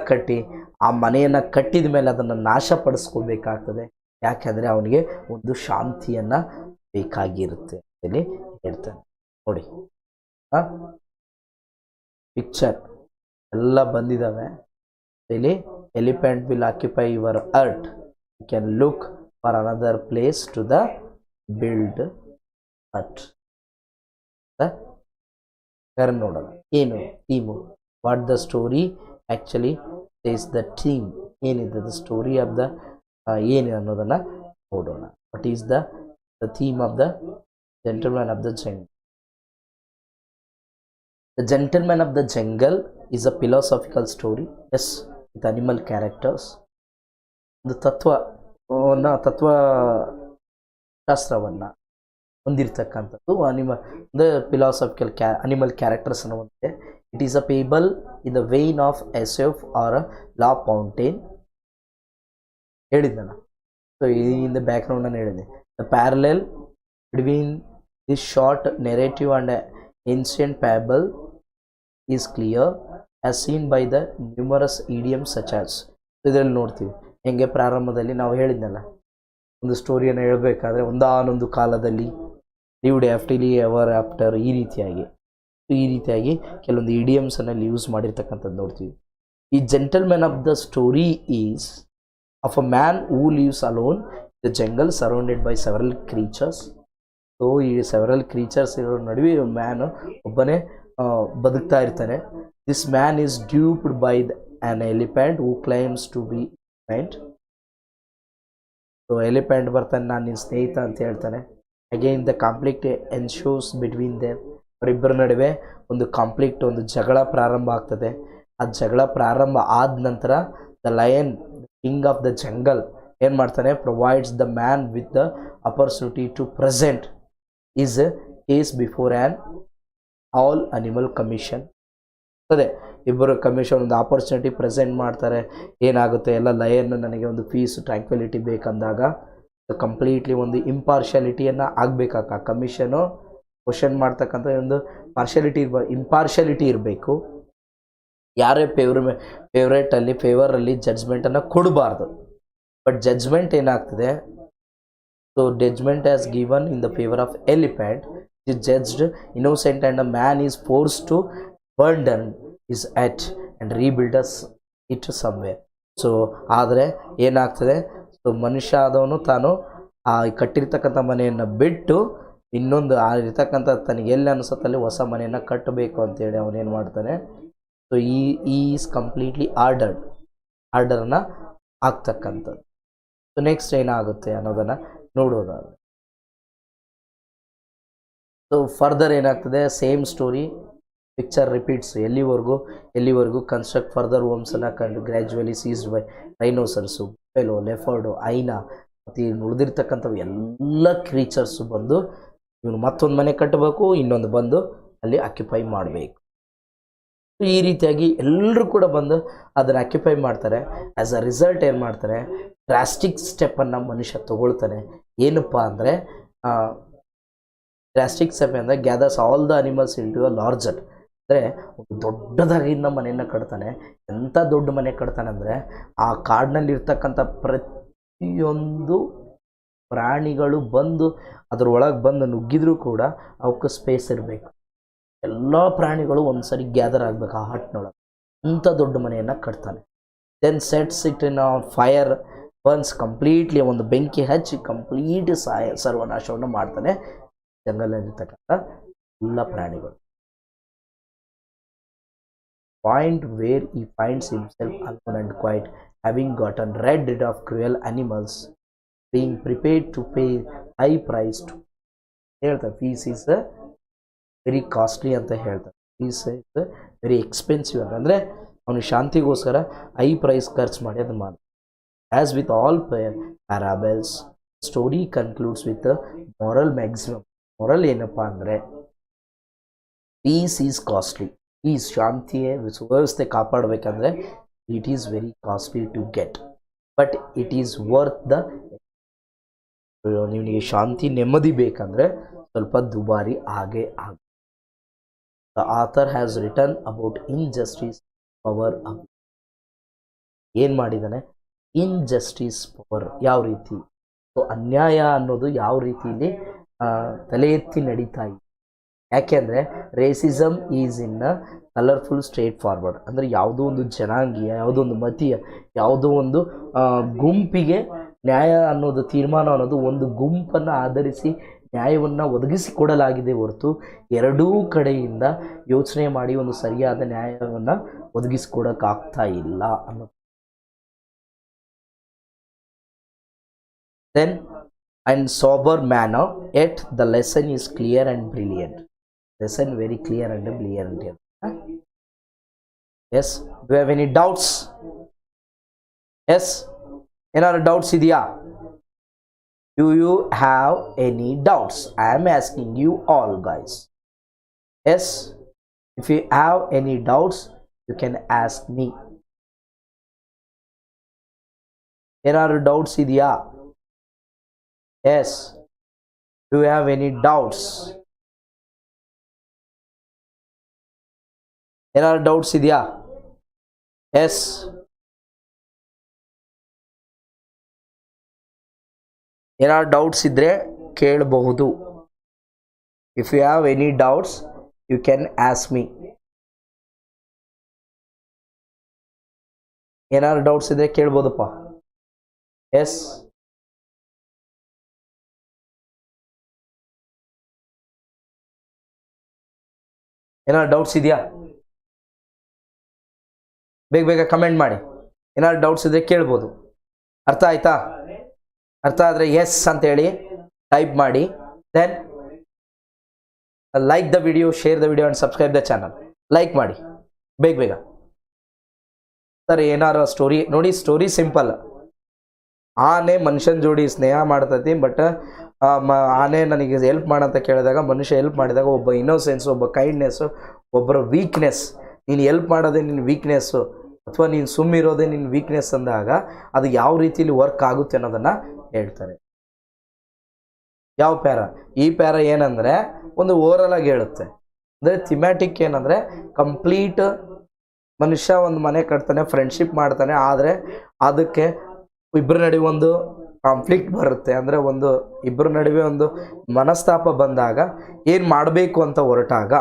ಕಟ್ಟಿದ ಮೇಲೆ ಅದನ್ನು ನಾಶಪಡಿಸ್ಕೋಬೇಕಾಗ್ತದೆ. ಯಾಕೆಂದರೆ ಅವನಿಗೆ ಒಂದು ಶಾಂತಿಯನ್ನು ಬೇಕಾಗಿರುತ್ತೆ ಅಂತೇಳಿ ಹೇಳ್ತಾನೆ. ನೋಡಿ ಪಿಕ್ಚರ್ ಎಲ್ಲ ಬಂದಿದ್ದಾವೆ. ಇಲ್ಲಿ elephant will occupy your hut, you can look for another place to the build hut. ನೋಡೋಣ ಏನು theme, what the story actually is the theme, ಏನಿದೆ ದ ಸ್ಟೋರಿ ಆಫ್ ದ ಏನು ಅನ್ನೋದನ್ನು ನೋಡೋಣ. What is the theme of the gentleman of the jungle. The Gentleman of the Jungle is a philosophical story, yes, with animal characters. ಒಂದು ತತ್ವಶಾಸ್ತ್ರವನ್ನು ಹೊಂದಿರತಕ್ಕಂಥದ್ದು ಒಂದು philosophical animal characters ಅನ್ನು ಹೊಂದಿದೆ. It is a fable in the vein of SF are La Fontaine. ಹೇಳಿದ್ದೆ ನಾನು, so ಇಂದ ಬ್ಯಾಕ್ಗ್ರೌಂಡನ್ನು ಹೇಳಿದೆ. The parallel between this short narrative and ancient fable is clear as seen by the numerous idioms such as. ಇದರಲ್ಲಿ ನೋಡ್ತೀವಿ ಹೆಂಗೆ ಪ್ರಾರಂಭದಲ್ಲಿ ನಾವು ಹೇಳಿದ್ನಲ್ಲ, ಒಂದು ಸ್ಟೋರಿಯನ್ನು ಹೇಳಬೇಕಾದ್ರೆ ಒಂದಾನೊಂದು ಕಾಲದಲ್ಲಿ, ಲಿವ್ಡ್ ಆಫ್ಟರ್ಲಿ ಎವರ್ ಆಫ್ಟರ್, ಈ ರೀತಿಯಾಗಿ ಕೆಲವೊಂದು ಇಡಿಯಮ್ಸನ್ನು ಅಲ್ಲಿ ಯೂಸ್ ಮಾಡಿರ್ತಕ್ಕಂಥದ್ದು ನೋಡ್ತೀವಿ. ಈ gentleman of the story is of a man who lives alone the jungle surrounded by several creatures. So ಈ ಸೆವರಲ್ ಕ್ರೀಚರ್ಸ್ ಇರೋ ನಡುವೆ ಮ್ಯಾನ್ ಒಬ್ಬನೇ ಬದುಕ್ತಾ ಇರ್ತಾನೆ. This man is duped by an elephant who claims to be friend. So elephant ಬರ್ತಾನೆ, ನಾನು ನಿನ್ನ ಸ್ನೇಹಿತ ಅಂತ ಹೇಳ್ತಾನೆ. Again the conflict ensues between them. ಅವರಿಬ್ಬರ ನಡುವೆ ಒಂದು ಕಾನ್ಫ್ಲಿಕ್ಟ್, ಒಂದು ಜಗಳ ಪ್ರಾರಂಭ ಆಗ್ತದೆ. ಆ ಜಗಳ ಪ್ರಾರಂಭ ಆದ ನಂತರ the lion, king of the jungle, ಏನು ಮಾಡ್ತಾನೆ, provides the man with the opportunity to present his case before an all animal commission. ಅದೇ ಇಬ್ಬರು ಕಮಿಷನ್ ಒಂದು ಆಪರ್ಚುನಿಟಿ ಪ್ರೆಸೆಂಟ್ ಮಾಡ್ತಾರೆ. ಏನಾಗುತ್ತೆ, ಎಲ್ಲ ಲಯನ್ ನನಗೆ ಒಂದು ಪೀಸ್ ಟ್ರ್ಯಾಂಕ್ವಿಲಿಟಿ ಬೇಕಂದಾಗ ಕಂಪ್ಲೀಟ್ಲಿ ಒಂದು ಇಂಪಾರ್ಷಿಯಾಲಿಟಿಯನ್ನು ಆಗಬೇಕಾಗ. ಕಮಿಷನು ಕ್ವಶನ್ ಮಾಡ್ತಕ್ಕಂಥ ಒಂದು ಇಂಪಾರ್ಷಿಯಾಲಿಟಿ ಇರಬೇಕು. ಯಾರೇ ಫೇವರಲ್ಲಿ ಜಡ್ಜ್ಮೆಂಟನ್ನು ಕೊಡಬಾರ್ದು. ಬಟ್ ಜಡ್ಜ್ಮೆಂಟ್ ಏನಾಗ್ತದೆ, so judgement as given in the favour of elephant is judged innocent and a man is forced to burden his hut and rebuild it somewhere. So ಆದರೆ ಏನಾಗ್ತದೆ, ಸೊ ಮನುಷ್ಯ ಆದವನು ತಾನು ಆ ಕಟ್ಟಿರ್ತಕ್ಕಂಥ ಮನೆಯನ್ನು ಬಿಟ್ಟು ಇನ್ನೊಂದು ಆ ಇರ್ತಕ್ಕಂಥ ತನಗೆ ಎಲ್ಲಿ ಅನಿಸುತ್ತಲ್ಲಿ ಹೊಸ ಮನೆಯನ್ನು ಕಟ್ಟಬೇಕು ಅಂತೇಳಿ ಅವನೇನು ಮಾಡ್ತಾನೆ. ಸೊ ಈಸ್ ಕಂಪ್ಲೀಟ್ಲಿ ಆರ್ಡರ್ನ ಆಗ್ತಕ್ಕಂಥದ್ದು. ಸೊ ನೆಕ್ಸ್ಟ್ ಏನಾಗುತ್ತೆ ಅನ್ನೋದನ್ನು ನೋಡೋದಾದ್ರೆ, ಸೊ ಫರ್ದರ್ ಏನಾಗ್ತದೆ, ಸೇಮ್ ಸ್ಟೋರಿ ಪಿಕ್ಚರ್ ರಿಪೀಟ್ಸ್. ಎಲ್ಲಿವರೆಗೂ ಕನ್ಸ್ಟ್ರಕ್ಟ್ ಫರ್ದರ್ ಹೋಮ್ಸನ್ನು ಕಂಡು ಗ್ರ್ಯಾಜುವಲಿ ಸೀಸ್ಡ್ ಬೈ ರೈನೋಸರ್ಸು, ಬಫೆಲೋ, ಲೆಫರ್ಡು, ಐನಾ ಮತ್ತು ಉಳಿದಿರ್ತಕ್ಕಂಥವು ಎಲ್ಲ ಕ್ರೀಚರ್ಸು ಬಂದು ಇವನು ಮತ್ತೊಂದು ಮನೆ ಕಟ್ಟಬೇಕು, ಇನ್ನೊಂದು ಬಂದು ಅಲ್ಲಿ ಆಕ್ಯುಪೈ ಮಾಡಬೇಕು. ಈ ರೀತಿಯಾಗಿ ಎಲ್ಲರೂ ಕೂಡ ಬಂದು ಅದನ್ನು ಆಕ್ಯುಪೈ ಮಾಡ್ತಾರೆ. ಆ್ಯಸ್ ಅ ರಿಸಲ್ಟ್ ಏನು ಮಾಡ್ತಾರೆ, ಡ್ರಾಸ್ಟಿಕ್ ಸ್ಟೆಪ್ಪನ್ನು ಮನುಷ್ಯ ತಗೊಳ್ತಾನೆ. ಏನಪ್ಪ ಅಂದರೆ ಡ್ರಾಸ್ಟಿಕ್ ಸ್ಟೆಪ್ ಅಂದರೆ gathers all the animals into a large hut. ಅಂದರೆ ಒಂದು ದೊಡ್ಡದಾಗಿನ ಮನೆಯನ್ನು ಕಟ್ತಾನೆ. ಎಂಥ ದೊಡ್ಡ ಮನೆ ಕಟ್ತಾನೆ ಅಂದರೆ ಆ ಕಾಡಿನಲ್ಲಿ ಇರ್ತಕ್ಕಂಥ ಪ್ರತಿಯೊಂದು ಪ್ರಾಣಿಗಳು ಬಂದು ಅದರೊಳಗೆ ಬಂದು ನುಗ್ಗಿದ್ರೂ ಕೂಡ ಅವಕ್ಕೆ ಸ್ಪೇಸ್ ಇರಬೇಕು. ಎಲ್ಲ ಪ್ರಾಣಿಗಳು ಒಂದು ಸರಿ ಗ್ಯಾದರ್ ಆಗಬೇಕು ಆ ಹಟ್ನೊಳಗೆ. ಅಂಥ ದೊಡ್ಡ ಮನೆಯನ್ನು ಕಟ್ತಾನೆ. Then sets it in fire, burns completely, ಒಂದು ಬೆಂಕಿ ಹಚ್ಚಿ ಕಂಪ್ಲೀಟ್ ಸರ್ವನಾಶವನ್ನು ಮಾಡ್ತಾನೆ ಜಂಗಲಲ್ಲಿರ್ತಕ್ಕಂಥ ಎಲ್ಲ ಪ್ರಾಣಿಗಳು. Point where he finds himself alone and quiet, having gotten rid of cruel animals, being prepared to pay high price to ಹೇಳ್ತಾರೆ. ಫೀಸ್ ಈಸ್ ವೆರಿ ಕಾಸ್ಟ್ಲಿ ಅಂತ ಹೇಳ್ತಾರೆ. Fees is very expensive ಅಂದರೆ ಅವನು ಶಾಂತಿಗೋಸ್ಕರ ಹೈ ಪ್ರೈಸ್ ಖರ್ಚು ಮಾಡಿ ಅದನ್ನು ಮಾಡಿ. As with all parables, story concludes with moral maximum. Moral ಏನಪ್ಪ ಅಂದರೆ ಪೀಸ್ ಈಸ್ ಕಾಸ್ಟ್ಲಿ. ಈ ಶಾಂತಿಯೇ ವ್ಯವಸ್ಥೆ ಕಾಪಾಡಬೇಕಂದ್ರೆ it is very costly to get, but it is worth the. ನಿಮಗೆ ಶಾಂತಿ ನೆಮ್ಮದಿ ಬೇಕಂದ್ರೆ ಸ್ವಲ್ಪ ದುಬಾರಿ ಆಗೇ ಆಗ. The author has return about injustice power. ಏನು ಮಾಡಿದ್ದಾನೆ? ಇನ್ಜಸ್ಟಿಸ್ ಪವರ್ ಯಾವ ರೀತಿ, ಅನ್ಯಾಯ ಅನ್ನೋದು ಯಾವ ರೀತಿಯಲ್ಲಿ ತಲೆ ಎತ್ತಿ ನಡೀತಾ ಇದೆ. ಯಾಕೆಂದರೆ racism is in a colourful straight forward. ಅಂದರೆ ಯಾವುದೋ ಒಂದು ಜನಾಂಗೀಯ, ಯಾವುದೋ ಒಂದು ಮತೀಯ, ಯಾವುದೋ ಒಂದು ಗುಂಪಿಗೆ ನ್ಯಾಯ ಅನ್ನೋದು ತೀರ್ಮಾನ ಅನ್ನೋದು ಒಂದು ಗುಂಪನ್ನು ಆಧರಿಸಿ ನ್ಯಾಯವನ್ನು ಒದಗಿಸಿಕೊಡಲಾಗಿದೆ ಹೊರತು ಎರಡೂ ಕಡೆಯಿಂದ ಯೋಚನೆ ಮಾಡಿ ಒಂದು ಸರಿಯಾದ ನ್ಯಾಯವನ್ನು ಒದಗಿಸಿಕೊಡೋಕ್ಕಾಗ್ತಾ ಇಲ್ಲ ಅನ್ನೋದು. Then and sober manner, yet the lesson is clear and brilliant. Lesson very clear and brilliant. Yes, do you have any doubts? Yes, any doubts idya? Do you have any doubts? I am asking you all guys. Yes, if you have any doubts you can ask me. Any doubts idya? Yes, do you have any doubts? Any doubts idya? Yes, any doubts idre kelbahudu. If you have any doubts you can ask me. Any doubts idre kelboduppa. Yes, ಏನಾದ್ರು doubts ಇದೆಯಾ? ಬೇಗ ಬೇಗ comment ಮಾಡಿ. ಏನಾದ್ರು doubts ಇದ್ದರೆ ಕೇಳ್ಬೋದು. ಅರ್ಥ ಆಯ್ತಾ? ಅರ್ಥ ಆದರೆ ಎಸ್ ಅಂತೇಳಿ ಟೈಪ್ ಮಾಡಿ. Then like the video, share the video and subscribe the channel. Like ಮಾಡಿ ಬೇಗ ಬೇಗ. ಸರ್ ಏನಾರು ಸ್ಟೋರಿ ನೋಡಿ, ಸ್ಟೋರಿ ಸಿಂಪಲ್. ಆನೆ ಮನುಷ್ಯನ ಜೋಡಿ ಸ್ನೇಹ ಮಾಡ್ತೈತಿ, ಬಟ್ ಆನೆ ನನಗೆ ಹೆಲ್ಪ್ ಮಾಡಂತ ಕೇಳಿದಾಗ ಮನುಷ್ಯ ಹೆಲ್ಪ್ ಮಾಡಿದಾಗ ಒಬ್ಬ ಇನ್ನೋಸೆನ್ಸು, ಒಬ್ಬ ಕೈಂಡ್ನೆಸ್ಸು, ಒಬ್ಬರ ವೀಕ್ನೆಸ್, ನೀನು ಹೆಲ್ಪ್ ಮಾಡೋದೇ ನಿನ್ನ ವೀಕ್ನೆಸ್ಸು ಅಥವಾ ನೀನು ಸುಮ್ಮಿರೋದೇ ನಿನ್ನ ವೀಕ್ನೆಸ್ ಅಂದಾಗ ಅದು ಯಾವ ರೀತಿಯಲ್ಲಿ ವರ್ಕ್ ಆಗುತ್ತೆ ಅನ್ನೋದನ್ನು ಹೇಳ್ತಾರೆ. ಯಾವ ಪ್ಯಾರ? ಈ ಪ್ಯಾರ ಏನಂದರೆ ಒಂದು ಓವರಲ್ ಆಗಿ ಹೇಳುತ್ತೆ. ಅಂದರೆ ಥಿಮ್ಯಾಟಿಕ್ ಏನಂದರೆ ಕಂಪ್ಲೀಟ್ ಮನುಷ್ಯ ಒಂದು ಮನೆ ಕಟ್ತಾನೆ, ಫ್ರೆಂಡ್ಶಿಪ್ ಮಾಡ್ತಾನೆ, ಆದರೆ ಅದಕ್ಕೆ ಇಬ್ಬರ ನಡುವೆ ಒಂದು ಕಾನ್ಫ್ಲಿಕ್ಟ್ ಬರುತ್ತೆ. ಅಂದರೆ ಒಂದು ಇಬ್ಬರ ನಡುವೆ ಒಂದು ಮನಸ್ತಾಪ ಬಂದಾಗ ಏನು ಮಾಡಬೇಕು ಅಂತ ಹೊರಟಾಗ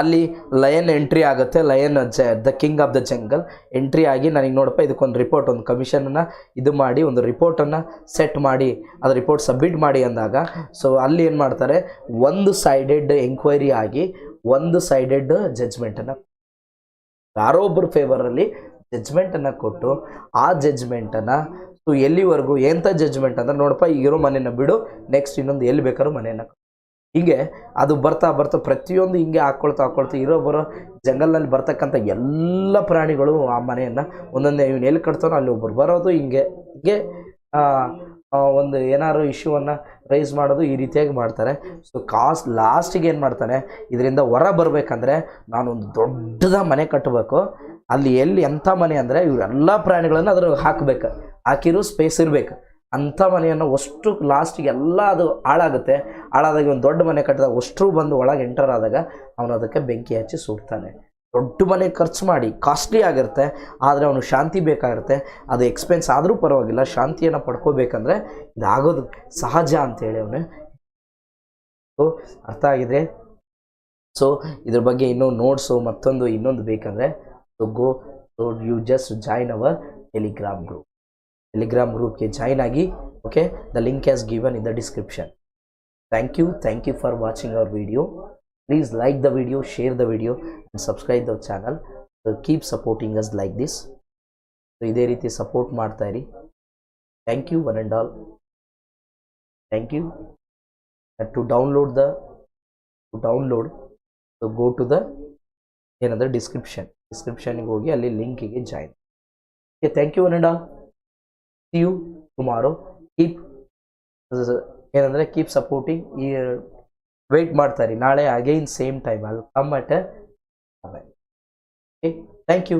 ಅಲ್ಲಿ ಲಯನ್ ಎಂಟ್ರಿ ಆಗುತ್ತೆ. Lion the king of the jungle entry ಆಗಿ ನನಗೆ ನೋಡಪ್ಪ ಇದಕ್ಕೊಂದು ರಿಪೋರ್ಟ್, ಒಂದು ಕಮಿಷನನ್ನು ಇದು ಮಾಡಿ ಒಂದು ರಿಪೋರ್ಟನ್ನು ಸೆಟ್ ಮಾಡಿ ಅದು ರಿಪೋರ್ಟ್ ಸಬ್ಮಿಟ್ ಮಾಡಿ ಅಂದಾಗ ಸೊ ಅಲ್ಲಿ ಏನು ಮಾಡ್ತಾರೆ, ಒಂದು ಸೈಡೆಡ್ ಎಂಕ್ವೈರಿ ಆಗಿ ಒಂದು ಸೈಡೆಡ್ ಜಡ್ಜ್ಮೆಂಟನ್ನು, ಯಾರೋ ಒಬ್ಬರು ಫೇವರಲ್ಲಿ ಜಡ್ಜ್ಮೆಂಟನ್ನು ಕೊಟ್ಟು ಆ ಜಡ್ಜ್ಮೆಂಟನ್ನು ಸೊ ಎಲ್ಲಿವರೆಗೂ ಎಂಥ ಜಡ್ಜ್ಮೆಂಟ್ ಅಂದರೆ ನೋಡಪ್ಪ ಈಗಿರೋ ಮನೆಯನ್ನು ಬಿಡು, ನೆಕ್ಸ್ಟ್ ಇನ್ನೊಂದು ಎಲ್ಲಿ ಬೇಕಾದ್ರೂ ಮನೆಯನ್ನು, ಹೀಗೆ ಅದು ಬರ್ತಾ ಬರ್ತಾ ಪ್ರತಿಯೊಂದು ಹಿಂಗೆ ಹಾಕ್ಕೊಳ್ತಾ ಇರೋ ಬರೋ ಜಂಗಲ್ನಲ್ಲಿ ಬರ್ತಕ್ಕಂಥ ಎಲ್ಲ ಪ್ರಾಣಿಗಳು ಆ ಮನೆಯನ್ನು ಒಂದೊಂದೇ ಇವನು ಎಲ್ಲಿ ಕಟ್ತಾನೋ ಅಲ್ಲಿ ಒಬ್ಬರು ಬರೋದು, ಹಿಂಗೆ ಒಂದು ಏನಾದ್ರು ಇಶ್ಯೂವನ್ನು ರೈಸ್ ಮಾಡೋದು, ಈ ರೀತಿಯಾಗಿ ಮಾಡ್ತಾರೆ. ಸೊ ಲಾಸ್ಟಿಗೆ ಏನು ಮಾಡ್ತಾನೆ, ಇದರಿಂದ ಹೊರ ಬರಬೇಕಂದ್ರೆ ನಾನೊಂದು ದೊಡ್ಡದ ಮನೆ ಕಟ್ಟಬೇಕು, ಅಲ್ಲಿ ಎಲ್ಲಿ ಎಂಥ ಮನೆ ಅಂದರೆ ಇವರೆಲ್ಲ ಪ್ರಾಣಿಗಳನ್ನು ಅದ್ರ ಹಾಕಬೇಕು, ಹಾಕಿರೋ ಸ್ಪೇಸ್ ಇರಬೇಕು ಅಂಥ ಮನೆಯನ್ನು ಅಷ್ಟು ಲಾಸ್ಟಿಗೆ ಎಲ್ಲ ಅದು ಹಾಳಾದಾಗ ಒಂದು ದೊಡ್ಡ ಮನೆ ಕಟ್ಟಿದಾಗ ಅಷ್ಟರು ಬಂದು ಒಳಗೆ ಎಂಟರ್ ಆದಾಗ ಅವನು ಅದಕ್ಕೆ ಬೆಂಕಿ ಹಚ್ಚಿ ಸುಡ್ತಾನೆ. ದೊಡ್ಡ ಮನೆ ಖರ್ಚು ಮಾಡಿ ಕಾಸ್ಟ್ಲಿ ಆಗಿರುತ್ತೆ, ಆದರೆ ಅವನು ಶಾಂತಿ ಬೇಕಾಗಿರುತ್ತೆ. ಅದು ಎಕ್ಸ್ಪೆನ್ಸ್ ಆದರೂ ಪರವಾಗಿಲ್ಲ, ಶಾಂತಿಯನ್ನು ಪಡ್ಕೋಬೇಕಂದ್ರೆ ಇದಾಗೋದು ಸಹಜ ಅಂತೇಳಿ ಅವನು. ಸೊ ಅರ್ಥ ಆಗಿದೆ. ಸೊ ಇದ್ರ ಬಗ್ಗೆ ಇನ್ನೂ ನೋಟ್ಸು ಇನ್ನೊಂದು ಬೇಕಂದರೆ go you just join our Telegram ಗ್ರೂಪ್ಗೆ ಜಾಯಿನ್ ಆಗಿ. Okay, the link has given in the description. Thank you for watching our video. Please like the video, share the video and subscribe the channel. So keep supporting us like this. So ಇದೇ ರೀತಿ support ಮಾಡ್ತಾ ಇರಿ. Thank you one and all. Thank you. And to download so go to the another description ಗೆ ಹೋಗಿ ಅಲ್ಲಿ link ಗೆ join. Okay, thank you one and all. See you tomorrow. Keep supporting. Wait ಮಾಡ್ತಾರೆ, ನಾಳೆ again same time ಅಲ್ಲಿ come at. Okay, thank you.